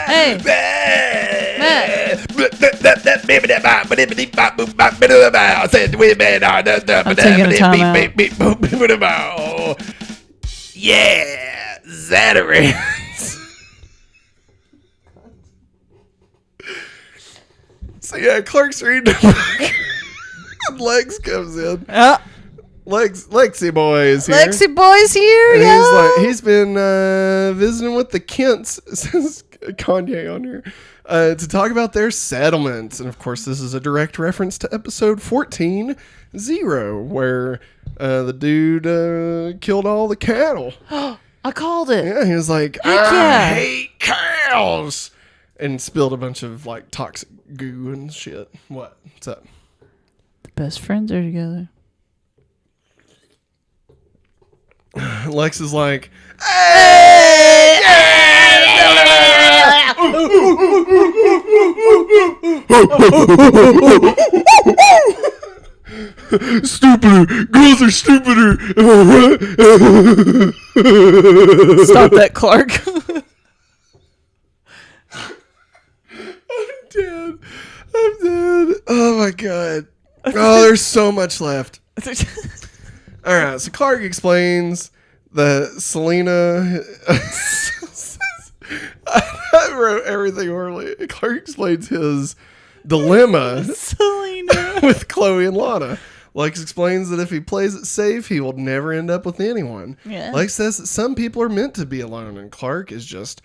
Hey, Matt. I'm taking a time out. Yeah, Zatarans. So yeah, Clark's reading a book. Lex comes in. Lexi boy is here. Lexi boy's here, And yeah. he's been visiting with the Kents, says Kanye on here, to talk about their settlements. And of course, this is a direct reference to episode 14, Zero, where the dude killed all the cattle. I called it. Yeah, he was like, I hate cows. And spilled a bunch of like toxic goo and shit. What's up? The best friends are together. Lex is like, hey! Stupider. Girls are stupider. Stop that, Clark. I'm dead. Oh my god. Oh, there's so much left. All right, so Clark explains that Selena. I wrote everything horribly. Clark explains his dilemma Selena. with Chloe and Lana. Lex explains that if he plays it safe, he will never end up with anyone. Yeah. Lex says that some people are meant to be alone, and Clark is just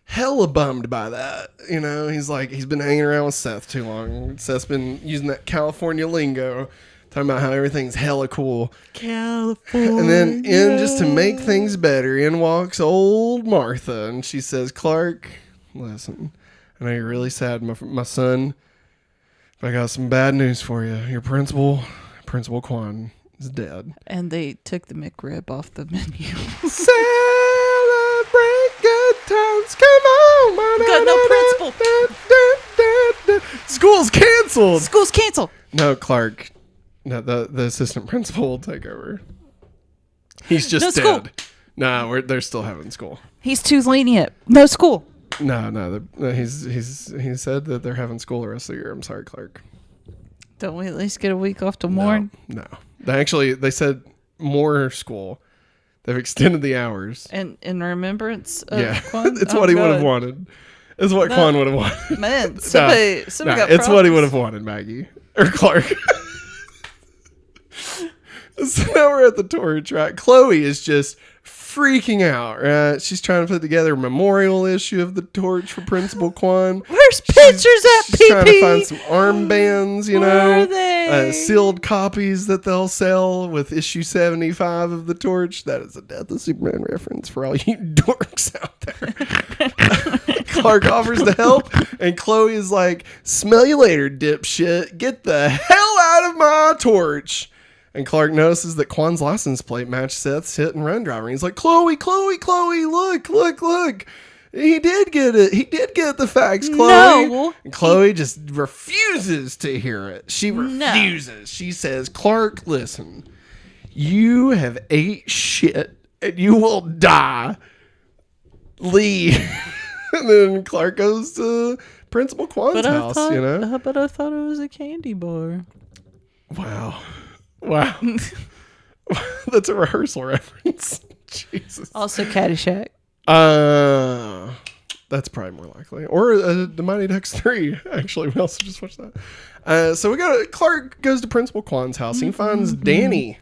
hella bummed by that. You know, he's like, he's been hanging around with Seth too long. Seth's been using that California lingo. talking about how everything's hella cool. California. And then just to make things better, in walks old Martha, and she says, Clark, listen, I know you're really sad, my son, but I got some bad news for you. Your Principal Quan, is dead. And they took the McRib off the menu. Celebrate good times, come on. Got no principal. School's canceled. School's canceled. No, Clark. No, the assistant principal will take over. He's just No dead. school. Nah, they're still having school. He's too lenient. No school. No, he said that they're having school the rest of the year. I'm sorry, Clark. Don't we at least get a week off to mourn? No. They said more school. They've extended the hours. And in remembrance of Quan? It's what he would have wanted. It's what Quan would have wanted. Man, somebody got it's what he problems. would have wanted, Maggie. Or Clark. So now we're at the torch, right? Chloe is just freaking out, right? She's trying to put together a memorial issue of the torch for Principal Quan. Where's pictures at, She's PP? trying to find some armbands, you Where know. are they? Sealed copies that they'll sell with issue 75 of the torch. That is a Death of Superman reference for all you dorks out there. Clark offers to help, and Chloe is like, smell you later, dipshit. Get the hell out of my torch. And Clark notices that Quan's license plate matched Seth's hit and run driver. And he's like, Chloe, look. He did get it. He did get the facts, Chloe. No. And Chloe just refuses to hear it. She refuses. No. She says, Clark, listen, you have ate shit and you will die. Leave. And then Clark goes to Principal Quan's house, you know? But I thought it was a candy bar. Wow. That's a rehearsal reference. Jesus. Also Caddyshack. That's probably more likely. Or the Mighty Ducks 3. Actually, we also just watched that. So Clark goes to Principal Quan's house. And he finds Danny.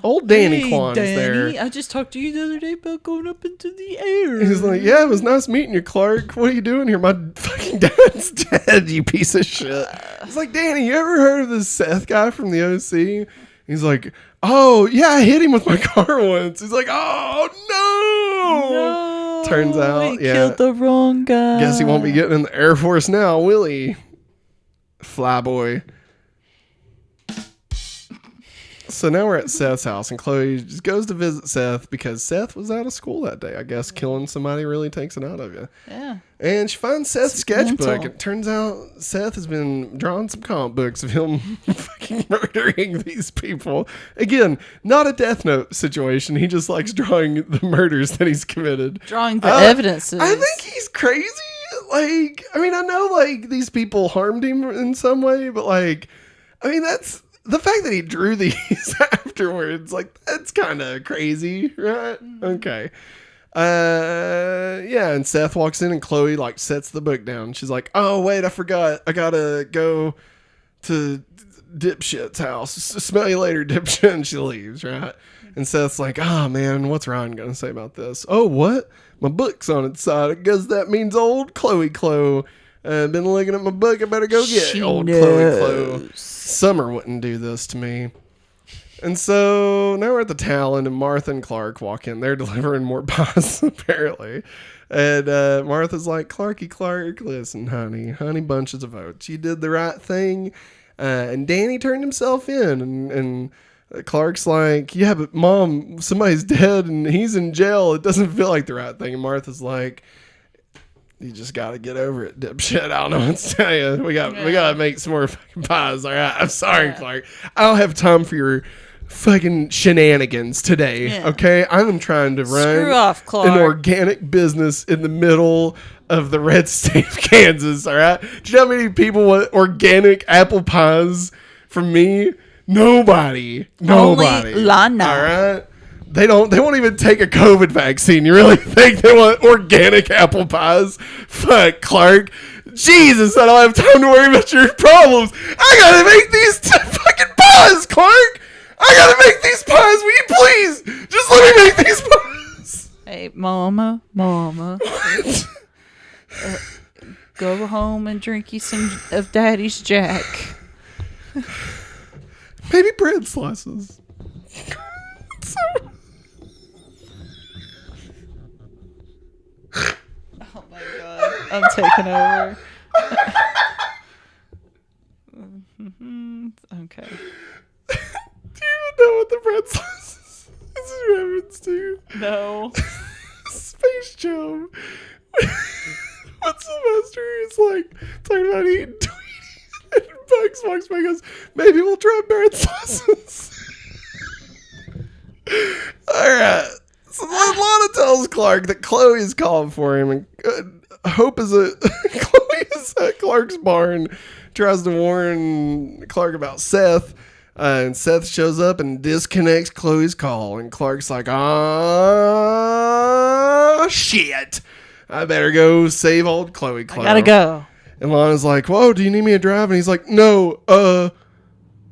Old Danny Quan's there. I just talked to you the other day about going up into the air. He's like, yeah, it was nice meeting you, Clark. What are you doing here? My fucking dad's dead, you piece of shit. He's like, Danny, you ever heard of this Seth guy from the OC? He's like, oh, yeah, I hit him with my car once. He's like, oh, no. Turns out, he killed the wrong guy. Guess he won't be getting in the Air Force now, will he? Flyboy. So now we're at Seth's house, and Chloe just goes to visit Seth because Seth was out of school that day. I guess killing somebody really takes it out of you. Yeah. And she finds Seth's sketchbook. mental. It turns out Seth has been drawing some comic books of him fucking murdering these people. Again, not a Death Note situation. He just likes drawing the murders that he's committed. Drawing the evidences. I think he's crazy. Like, I mean, I know, like, these people harmed him in some way, but, like, I mean, that's... The fact that he drew these afterwards, like, that's kind of crazy, right? Okay. Yeah, and Seth walks in and Chloe, like, sets the book down. She's like, oh, wait, I forgot. I gotta go to dipshit's house. Smell you later, dipshit. And she leaves, right? And Seth's like, oh, man, what's Ryan gonna say about this? Oh, what? My book's on its side. I guess that means old Chloe. I've been looking at my book. I better go get old Chloe. Summer wouldn't do this to me. And so now we're at the Talon, and Martha and Clark walk in. They're delivering more pies, apparently. And Martha's like, Clark, listen, honey bunches of oats. You did the right thing. And Danny turned himself in. And Clark's like, yeah, but Mom, somebody's dead, and he's in jail. It doesn't feel like the right thing. And Martha's like, you just got to get over it, dipshit. I don't know what to tell you. We got to make some more fucking pies. All right. I'm sorry, Clark. I don't have time for your fucking shenanigans today. Yeah. Okay. I'm trying to run an organic business in the middle of the red state of Kansas. All right. Do you know how many people want organic apple pies from me? Nobody. Only Lana. All right. They won't even take a COVID vaccine. You really think they want organic apple pies? Fuck, Clark. Jesus, I don't have time to worry about your problems. I gotta make these fucking pies, Clark. I gotta make these pies. Will you please? Just let me make these pies. Hey, Mama. Go home and drink you some of Daddy's Jack. maybe bread slices. Oh my god. I'm taking over. Okay. Do you even know what the bread slices is in reference to? No. Space Jam. When Sylvester is like talking about eating Tweeties, and Bugs walks by and goes, maybe we'll try bread slices. Alright. So then Lana tells Clark that Chloe is calling for him, and Chloe is at Clark's barn, tries to warn Clark about Seth, and Seth shows up and disconnects Chloe's call, and Clark's like, ah, shit, I better go save old Chloe. I gotta go. And Lana's like, whoa, do you need me to drive? And he's like, no,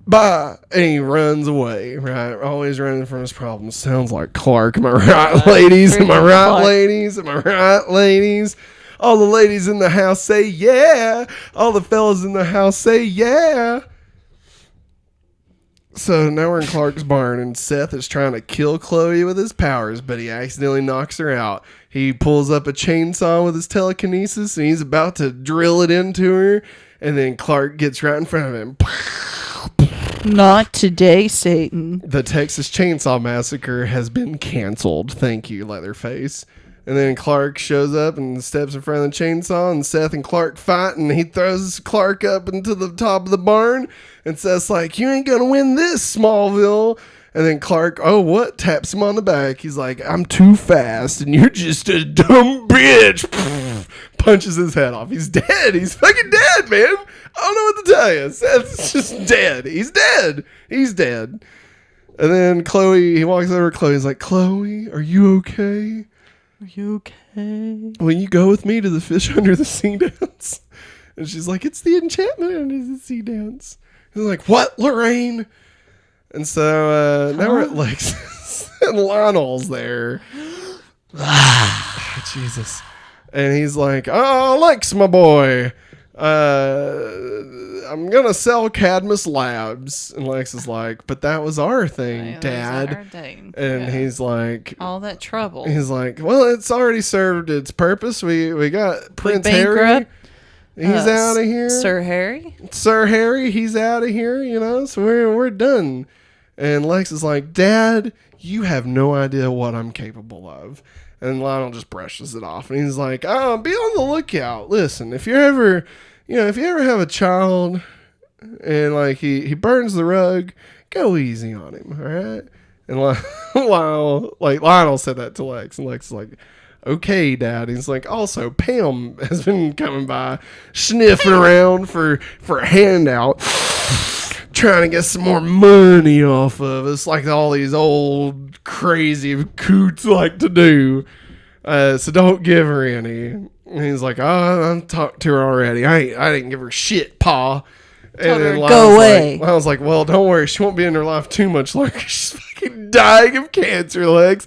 bye. And he runs away, right? Always running from his problems. Sounds like Clark. Am I right, ladies? Am I right, ladies? Am I right, ladies? All the ladies in the house say yeah. All the fellas in the house say yeah. So now we're in Clark's barn, and Seth is trying to kill Chloe with his powers, but he accidentally knocks her out. He pulls up a chainsaw with his telekinesis, and he's about to drill it into her, and then Clark gets right in front of him. Not today, Satan. The Texas Chainsaw Massacre has been canceled. Thank you, Leatherface. And then Clark shows up and steps in front of the chainsaw, and Seth and Clark fight, and he throws Clark up into the top of the barn, and Seth's like, you ain't gonna win this, Smallville. And then Clark, taps him on the back. He's like, I'm too fast, and you're just a dumb bitch. Punches his head off. He's dead. He's fucking dead, man. I don't know what to tell you. Seth's just dead. He's dead. He's dead. And then Chloe, he walks over to Chloe. He's like, Chloe, are you okay? Are you okay? Will you go with me to the fish under the sea dance? And she's like, it's the enchantment under the sea dance. He's like, what, Lorraine? And so now we're at Lexus, and Lionel's there. Jesus. And he's like, oh, Lex, my boy. I'm going to sell Cadmus Labs. And Lex is like, but that was our thing, Dad. Our thing. And he's like, all that trouble. He's like, well, it's already served its purpose. We got Prince Harry. Bankrupt. He's out of here. Sir Harry, he's out of here, so we're done. And Lex is like, Dad, you have no idea what I'm capable of. And Lionel just brushes it off. And he's like, oh, be on the lookout. Listen, if you ever have a child and like he burns the rug, go easy on him, all right? And Lionel said that to Lex, and Lex is like, okay, Dad. He's like, also, Pam has been coming by, sniffing around for a handout, trying to get some more money off of us, like all these old crazy coots like to do. So don't give her any. And he's like, oh, I talked to her already. I didn't give her shit, Pa. And then go away. I was like, well, don't worry. She won't be in her life too much longer. She's fucking dying of cancer, Lex.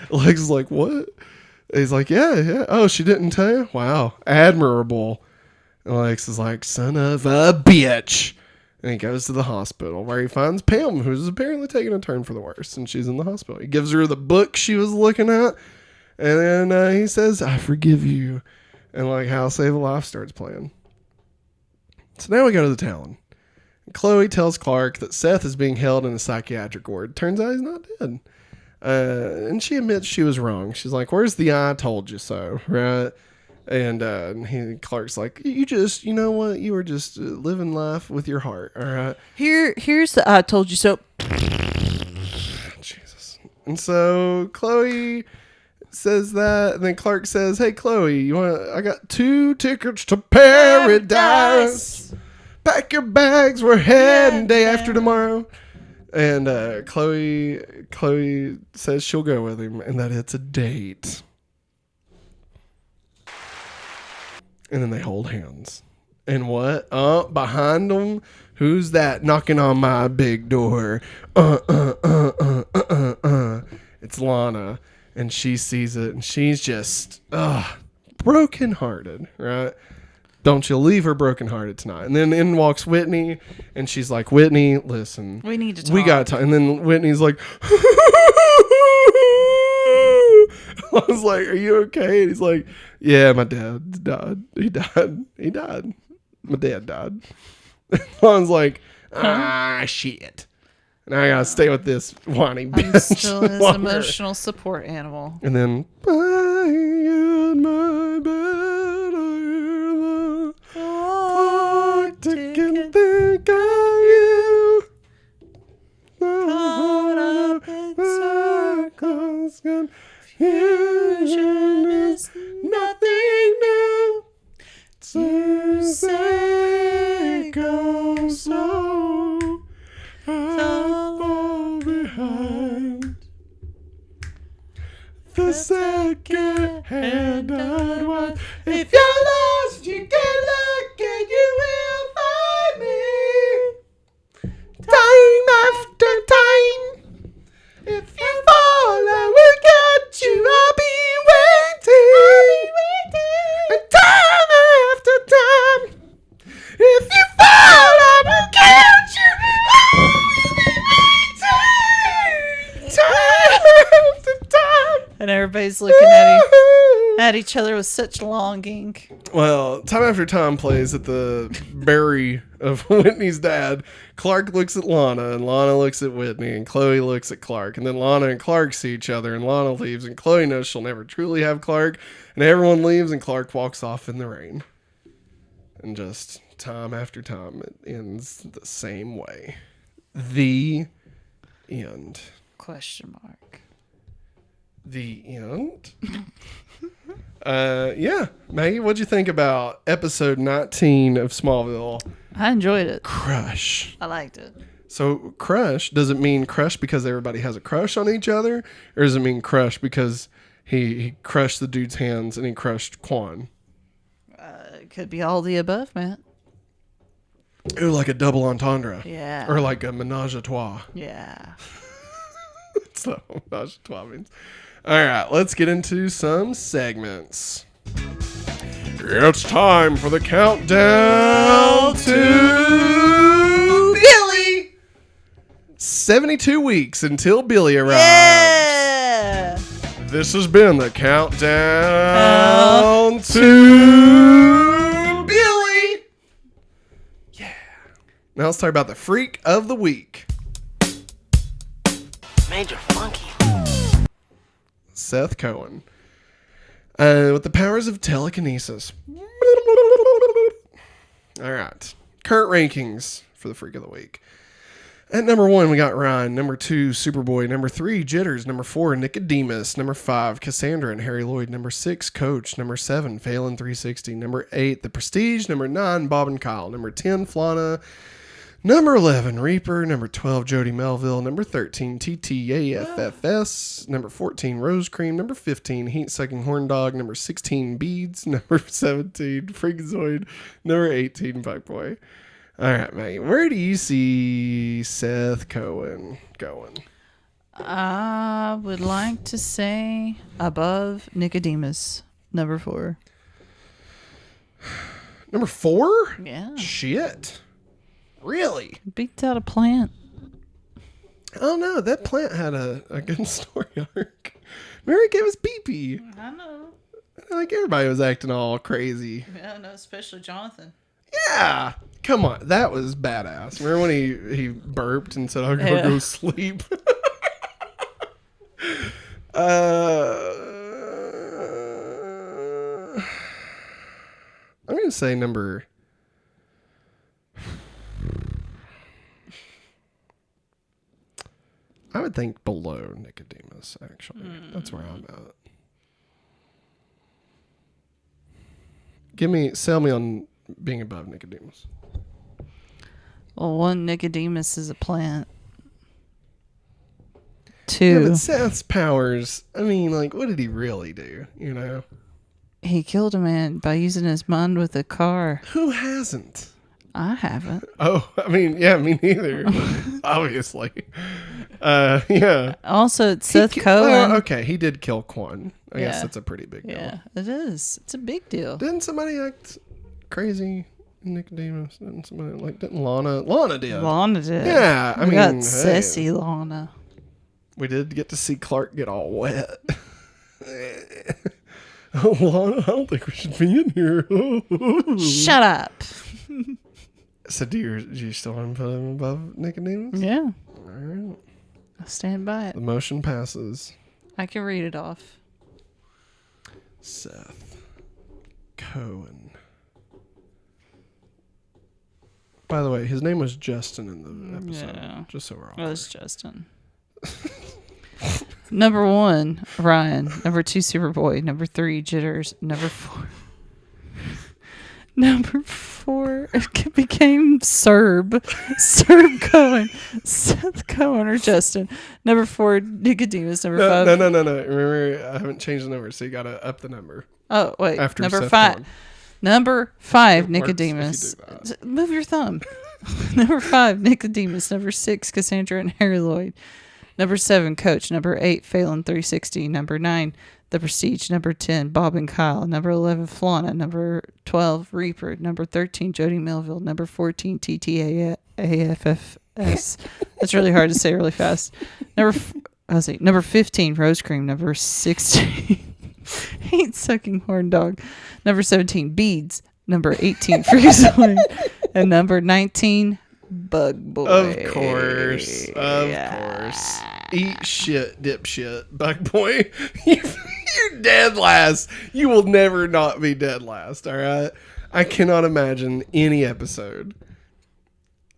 Lex is like, what? And he's like, yeah. Oh, she didn't tell you? Wow. Admirable. And Lex is like, son of a bitch. And he goes to the hospital where he finds Pam, who's apparently taking a turn for the worse. And she's in the hospital. He gives her the book she was looking at. And then he says, I forgive you. And like How to Save a Life starts playing. So now we go to the town. Chloe tells Clark that Seth is being held in a psychiatric ward. Turns out he's not dead. And she admits she was wrong. She's like, where's the I told you so, right? And Clark's like, you know what? You were just living life with your heart, all right? Here's the I told you so. Jesus. And so Chloe says that, and then Clark says, hey, Chloe, I got 2 tickets to paradise. Pack your bags, we're heading day after tomorrow. And Chloe says she'll go with him, and that it's a date. And then they hold hands. And what? Behind them, who's that knocking on my big door? It's Lana. And she sees it, and she's just brokenhearted, right? Don't you leave her brokenhearted tonight. And then in walks Whitney, and she's like, Whitney, listen. We need to talk. We got to. And then Whitney's like, I was like, are you okay? And he's like, yeah, my dad died. He died. My dad died. I was like, shit. And I gotta stay with this whiny bitch. I'm still his longer. emotional support animal. And then, lying in my bed, I hear the clock ticking, think of you. Caught up in circles, confusion is nothing new. To say go slow, I fall behind. The second hand I'd watch. If you're lost, you get lucky, you will find me. Time after time. If you fall, I will get you. I'll be waiting. And time after time. If you fall, I will get you. I'll be waiting. Time after time. And everybody's looking at each other with such longing. Well, time after time plays at the bury of Whitney's dad. Clark looks at Lana, and Lana looks at Whitney, and Chloe looks at Clark. And then Lana and Clark see each other, and Lana leaves, and Chloe knows she'll never truly have Clark. And everyone leaves, and Clark walks off in the rain. And just time after time, it ends the same way. The end. Question mark. The end? Yeah. Maggie, what'd you think about episode 19 of Smallville? I enjoyed it. Crush. I liked it. So crush, does it mean crush because everybody has a crush on each other? Or does it mean crush because he crushed the dude's hands and he crushed Quan? It could be all the above, Matt. Ooh, like a double entendre. Yeah. Or like a menage a trois. Yeah. That's not what menage a trois means. All right, let's get into some segments. It's time for the countdown to Billy. 72 weeks until Billy arrives. Yeah. This has been the countdown to Billy. Yeah. Now let's talk about the freak of the week. Major Funky. Seth Cohen. With the powers of telekinesis. All right. Current rankings for the freak of the week. At number 1, we got Ryan. Number 2, Superboy. Number 3, Jitters. Number 4, Nicodemus. Number 5, Cassandra and Harry Lloyd. Number 6, Coach. Number 7, Phelan 360. Number 8, The Prestige. Number 9, Bob and Kyle. Number 10, Flana. Number 11, Reaper. Number 12, Jody Melville. Number 13, TTAFFS. Number 14, Rose Cream. Number 15, Heat Sucking Horn Dog. Number 16, Beads. Number 17, Freakazoid. Number 18, Pipe Boy. All right, mate. Where do you see Seth Cohen going? I would like to say above Nicodemus. Number 4. Number 4? Yeah. Shit. Really? Beats out a plant. I don't know. That plant had a good story arc. Remember it gave us pee-pee. I know. Like everybody was acting all crazy. Yeah, no, especially Jonathan. Yeah. Come on. That was badass. Remember when he burped and said, I'll go sleep? I'm going to say number... I would think below Nicodemus, actually. That's where I'm at. Sell me on being above Nicodemus. Well, 1, Nicodemus is a plant. Yeah, 2, but Seth's powers, I mean, like, what did he really do, you know? he killed a man by using his mind with a car. Who hasn't? I haven't. Oh, I mean, yeah, me neither. Obviously. Yeah. Also, it's Seth Well, Cohen. okay, he did kill Quan. I guess Yeah. that's a pretty big deal. Yeah, it is. It's a big deal. Didn't somebody act crazy Nicodemus? Didn't somebody didn't Lana did. Lana did. Yeah, I we mean, got sassy Lana. We did get to see Clark get all wet. Oh, Lana, I don't think we should be in here. Shut up. So do you still want to put him above Nicodemus? Yeah. All right. I'll stand by it. The motion passes. I can read it off. Seth Cohen. By the way, his name was Justin in the episode. Yeah. Just so we're all Well, it's Justin. Number 1, Ryan. Number 2, Superboy. Number 3, Jitters. Number 4. Number 4, it became Serb Cohen. Seth Cohen or Justin. Number 4, Nicodemus. Number 5. No. Remember, I haven't changed the number, so you got to up the number. Oh, wait. After Number Seth 5. Cohen. Number 5, It works Nicodemus. if you do that. Move your thumb. Number 5, Nicodemus. Number 6, Cassandra and Harry Lloyd. Number 7, Coach. Number 8, Phelan 360. Number 9, The Prestige. Number 10, Bob and Kyle. Number 11, Flana. Number 12, Reaper. Number 13, Jody Melville. Number 14, TTAFFS. That's really hard to say really fast. Number 15, Rose Cream. Number 16, Ain't Sucking Horn Dog. Number 17, Beads. Number 18, Freezeling. And number 19, Bug Boy. Of course. Eat shit, dipshit, Bug Boy. You're dead last. You will never not be dead last, all right? I cannot imagine any episode.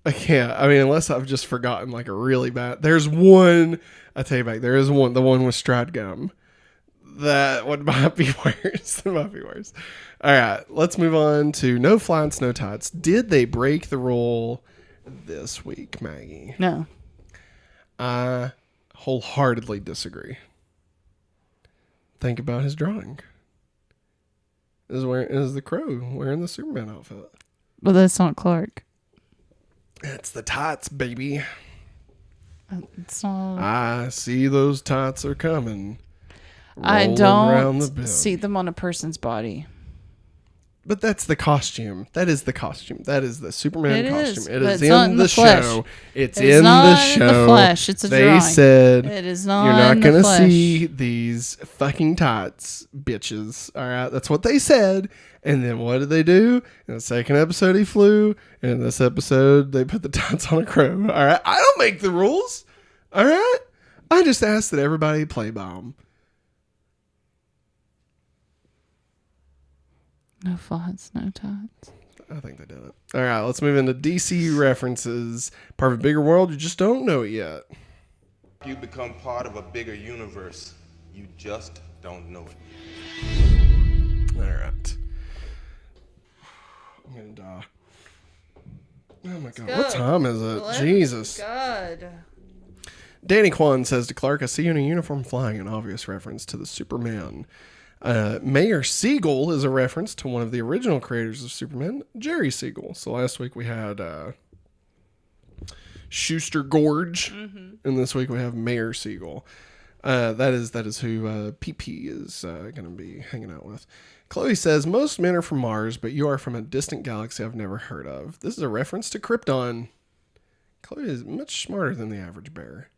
I can't. I mean, unless I've just forgotten like a really bad. There's one. I take it back. There is one. The one with Stride Gum. That one might be worse. That might be worse. All right. Let's move on to No Flats, No Tots. Did they break the rule this week, Maggie? No. I wholeheartedly disagree. Think about his drawing. Is the Crow wearing the Superman outfit? But that's not Clark. It's the tots, baby. It's not. I see those tots are coming. I rolling around the don't bend. see them on a person's body. But that's the costume. That is the costume. That is the Superman It costume. is, It but is it's not in in the the flesh. show. It's It is in the not show. in the flesh. It's a they drawing. said It is not. you're not in going the to flesh. see these fucking tots, bitches. All right, that's what they said. And then what did they do? In the second episode, he flew. And in this episode, they put the tots on a crow. All right, I don't make the rules. All right, I just ask that everybody play by them. No flats, no tots. I think they did it. All right, let's move into DC references. Part of a bigger world, you just don't know it yet. You become part of a bigger universe. You just don't know it. All right. I'm going to die. Oh my God. What time is it? Jesus. God. Danny Kwan says to Clark, I see you in a uniform flying, an obvious reference to the Superman. Mayor Siegel is a reference to one of the original creators of Superman, Jerry Siegel. So last week we had Schuster Gorge, and this week we have Mayor Siegel. That is who PP is going to be hanging out with. Chloe says, most men are from Mars, but you are from a distant galaxy I've never heard of. This is a reference to Krypton. Chloe is much smarter than the average bear.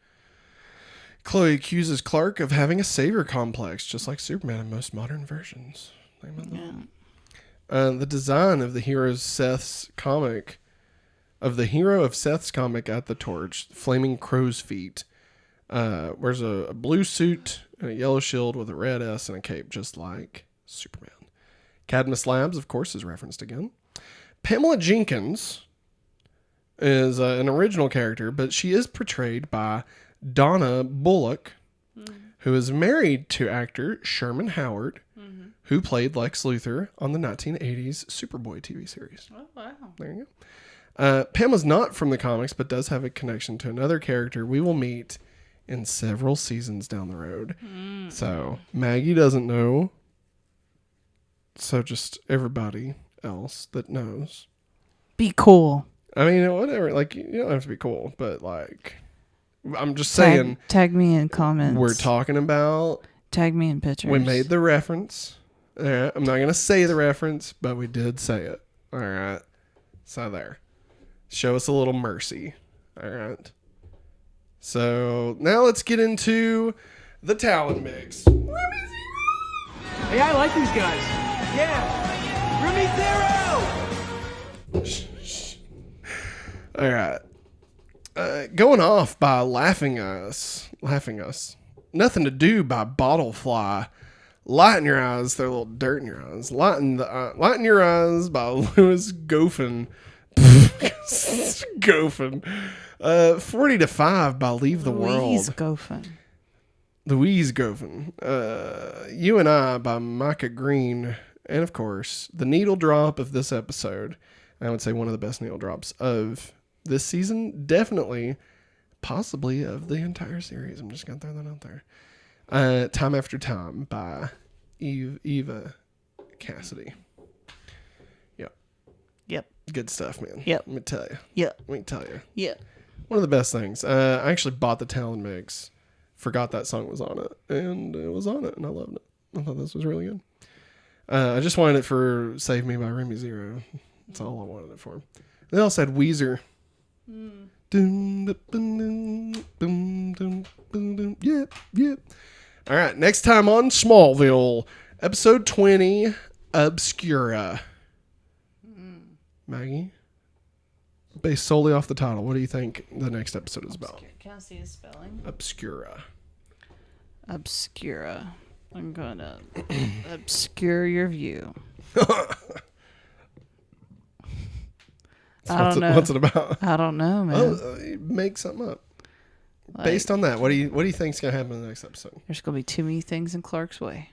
Chloe accuses Clark of having a savior complex, just like Superman in most modern versions. Think about that. The design of the hero of Seth's comic At the Torch, Flaming Crow's Feet, wears a blue suit and a yellow shield with a red S and a cape, just like Superman. Cadmus Labs, of course, is referenced again. Pamela Jenkins is an original character, but she is portrayed by Donna Bullock, who is married to actor Sherman Howard, who played Lex Luthor on the 1980s Superboy TV series. Oh, wow. There you go. Pamela's not from the comics, but does have a connection to another character we will meet in several seasons down the road. So Maggie doesn't know. So just everybody else that knows. Be cool. I mean, whatever. Like, you don't have to be cool, but like, I'm just saying. Tag me in comments. We're talking about. Tag me in pictures. We made the reference. I'm not going to say the reference, but we did say it. All right. So there. Show us a little mercy. All right. So now let's get into the talent mix. Hey, I like these guys. Yeah. Remy Zero! All right. Going off by Laughing Us. Nothing to Do by Bottlefly. Light in Your Eyes, throw a little dirt in your eyes. Light in Your Eyes by Louis Goffin. Goffin. 40 to 5 by Leave the World. Louise Goffin. You and I by Micah Green. And of course, the needle drop of this episode. I would say one of the best needle drops of this season. Definitely, possibly of the entire series. I'm just going to throw that out there. Time After Time by Eva Cassidy. Yep. Good stuff, man. Yep. Let me tell you. Yep. One of the best things. I actually bought the talent mix. Forgot that song was on it. And it was on it. And I loved it. I thought this was really good. I just wanted it for Save Me by Remy Zero. That's all I wanted it for. They also had Weezer. Yep. All right. Next time on Smallville, episode 20, Obscura. Maggie, based solely off the title, what do you think the next episode is about? Can I see the spelling? Obscura. I'm going to obscure your view. What's it about? I don't know, man. Make something up. Based on that, what do you think's gonna happen in the next episode? There's gonna be too many things in Clark's way.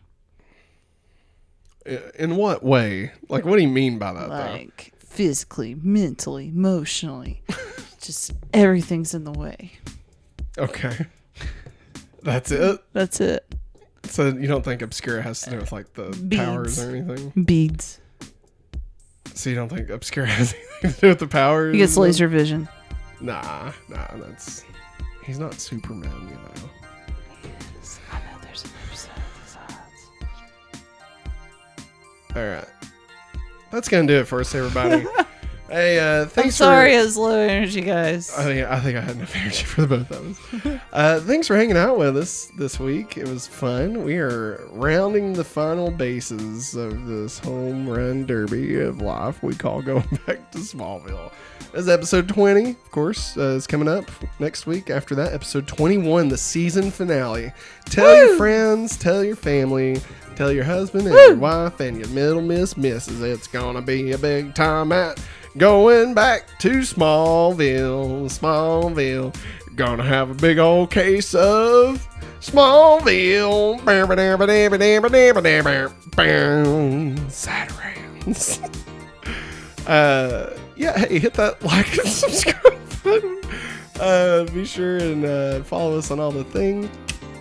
In what way? Like, what do you mean by that? Like physically, mentally, emotionally, just everything's in the way. Okay, that's it. That's it. So you don't think Obscura has to do with like the Beads. powers or anything? Beads. So you don't think Obscura has anything to do with the powers? He gets laser vision. Nah, he's not Superman, you know. I know there's a percent All right. That's going to do it for us, everybody. Hey, thanks I'm sorry it was low energy, guys. I think I had enough energy for the both of us. Thanks for hanging out with us this week. It was fun. We are rounding the final bases of this home run derby of life we call going back to Smallville. This is episode 20, of course, is coming up next week. After that, episode 21, the season finale. Tell your friends, tell your family, tell your husband and your wife and your middle misses. It's going to be a big time at going back to Smallville. Gonna have a big old case of Smallville. Sat-a-rounds. Yeah, hey, hit that like and subscribe button. Be sure and follow us on all the things.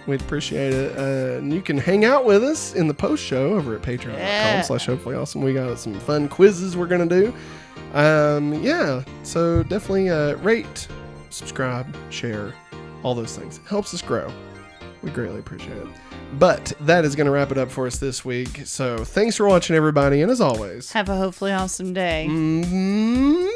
We'd appreciate it. And you can hang out with us in the post show over at patreon.com/hopefullyawesome. We got some fun quizzes we're going to do. Yeah, so definitely rate, subscribe, share, all those things. It helps us grow. We greatly appreciate it. But that is going to wrap it up for us this week. So thanks for watching, everybody. And as always, Have a hopefully awesome day. Mm-hmm.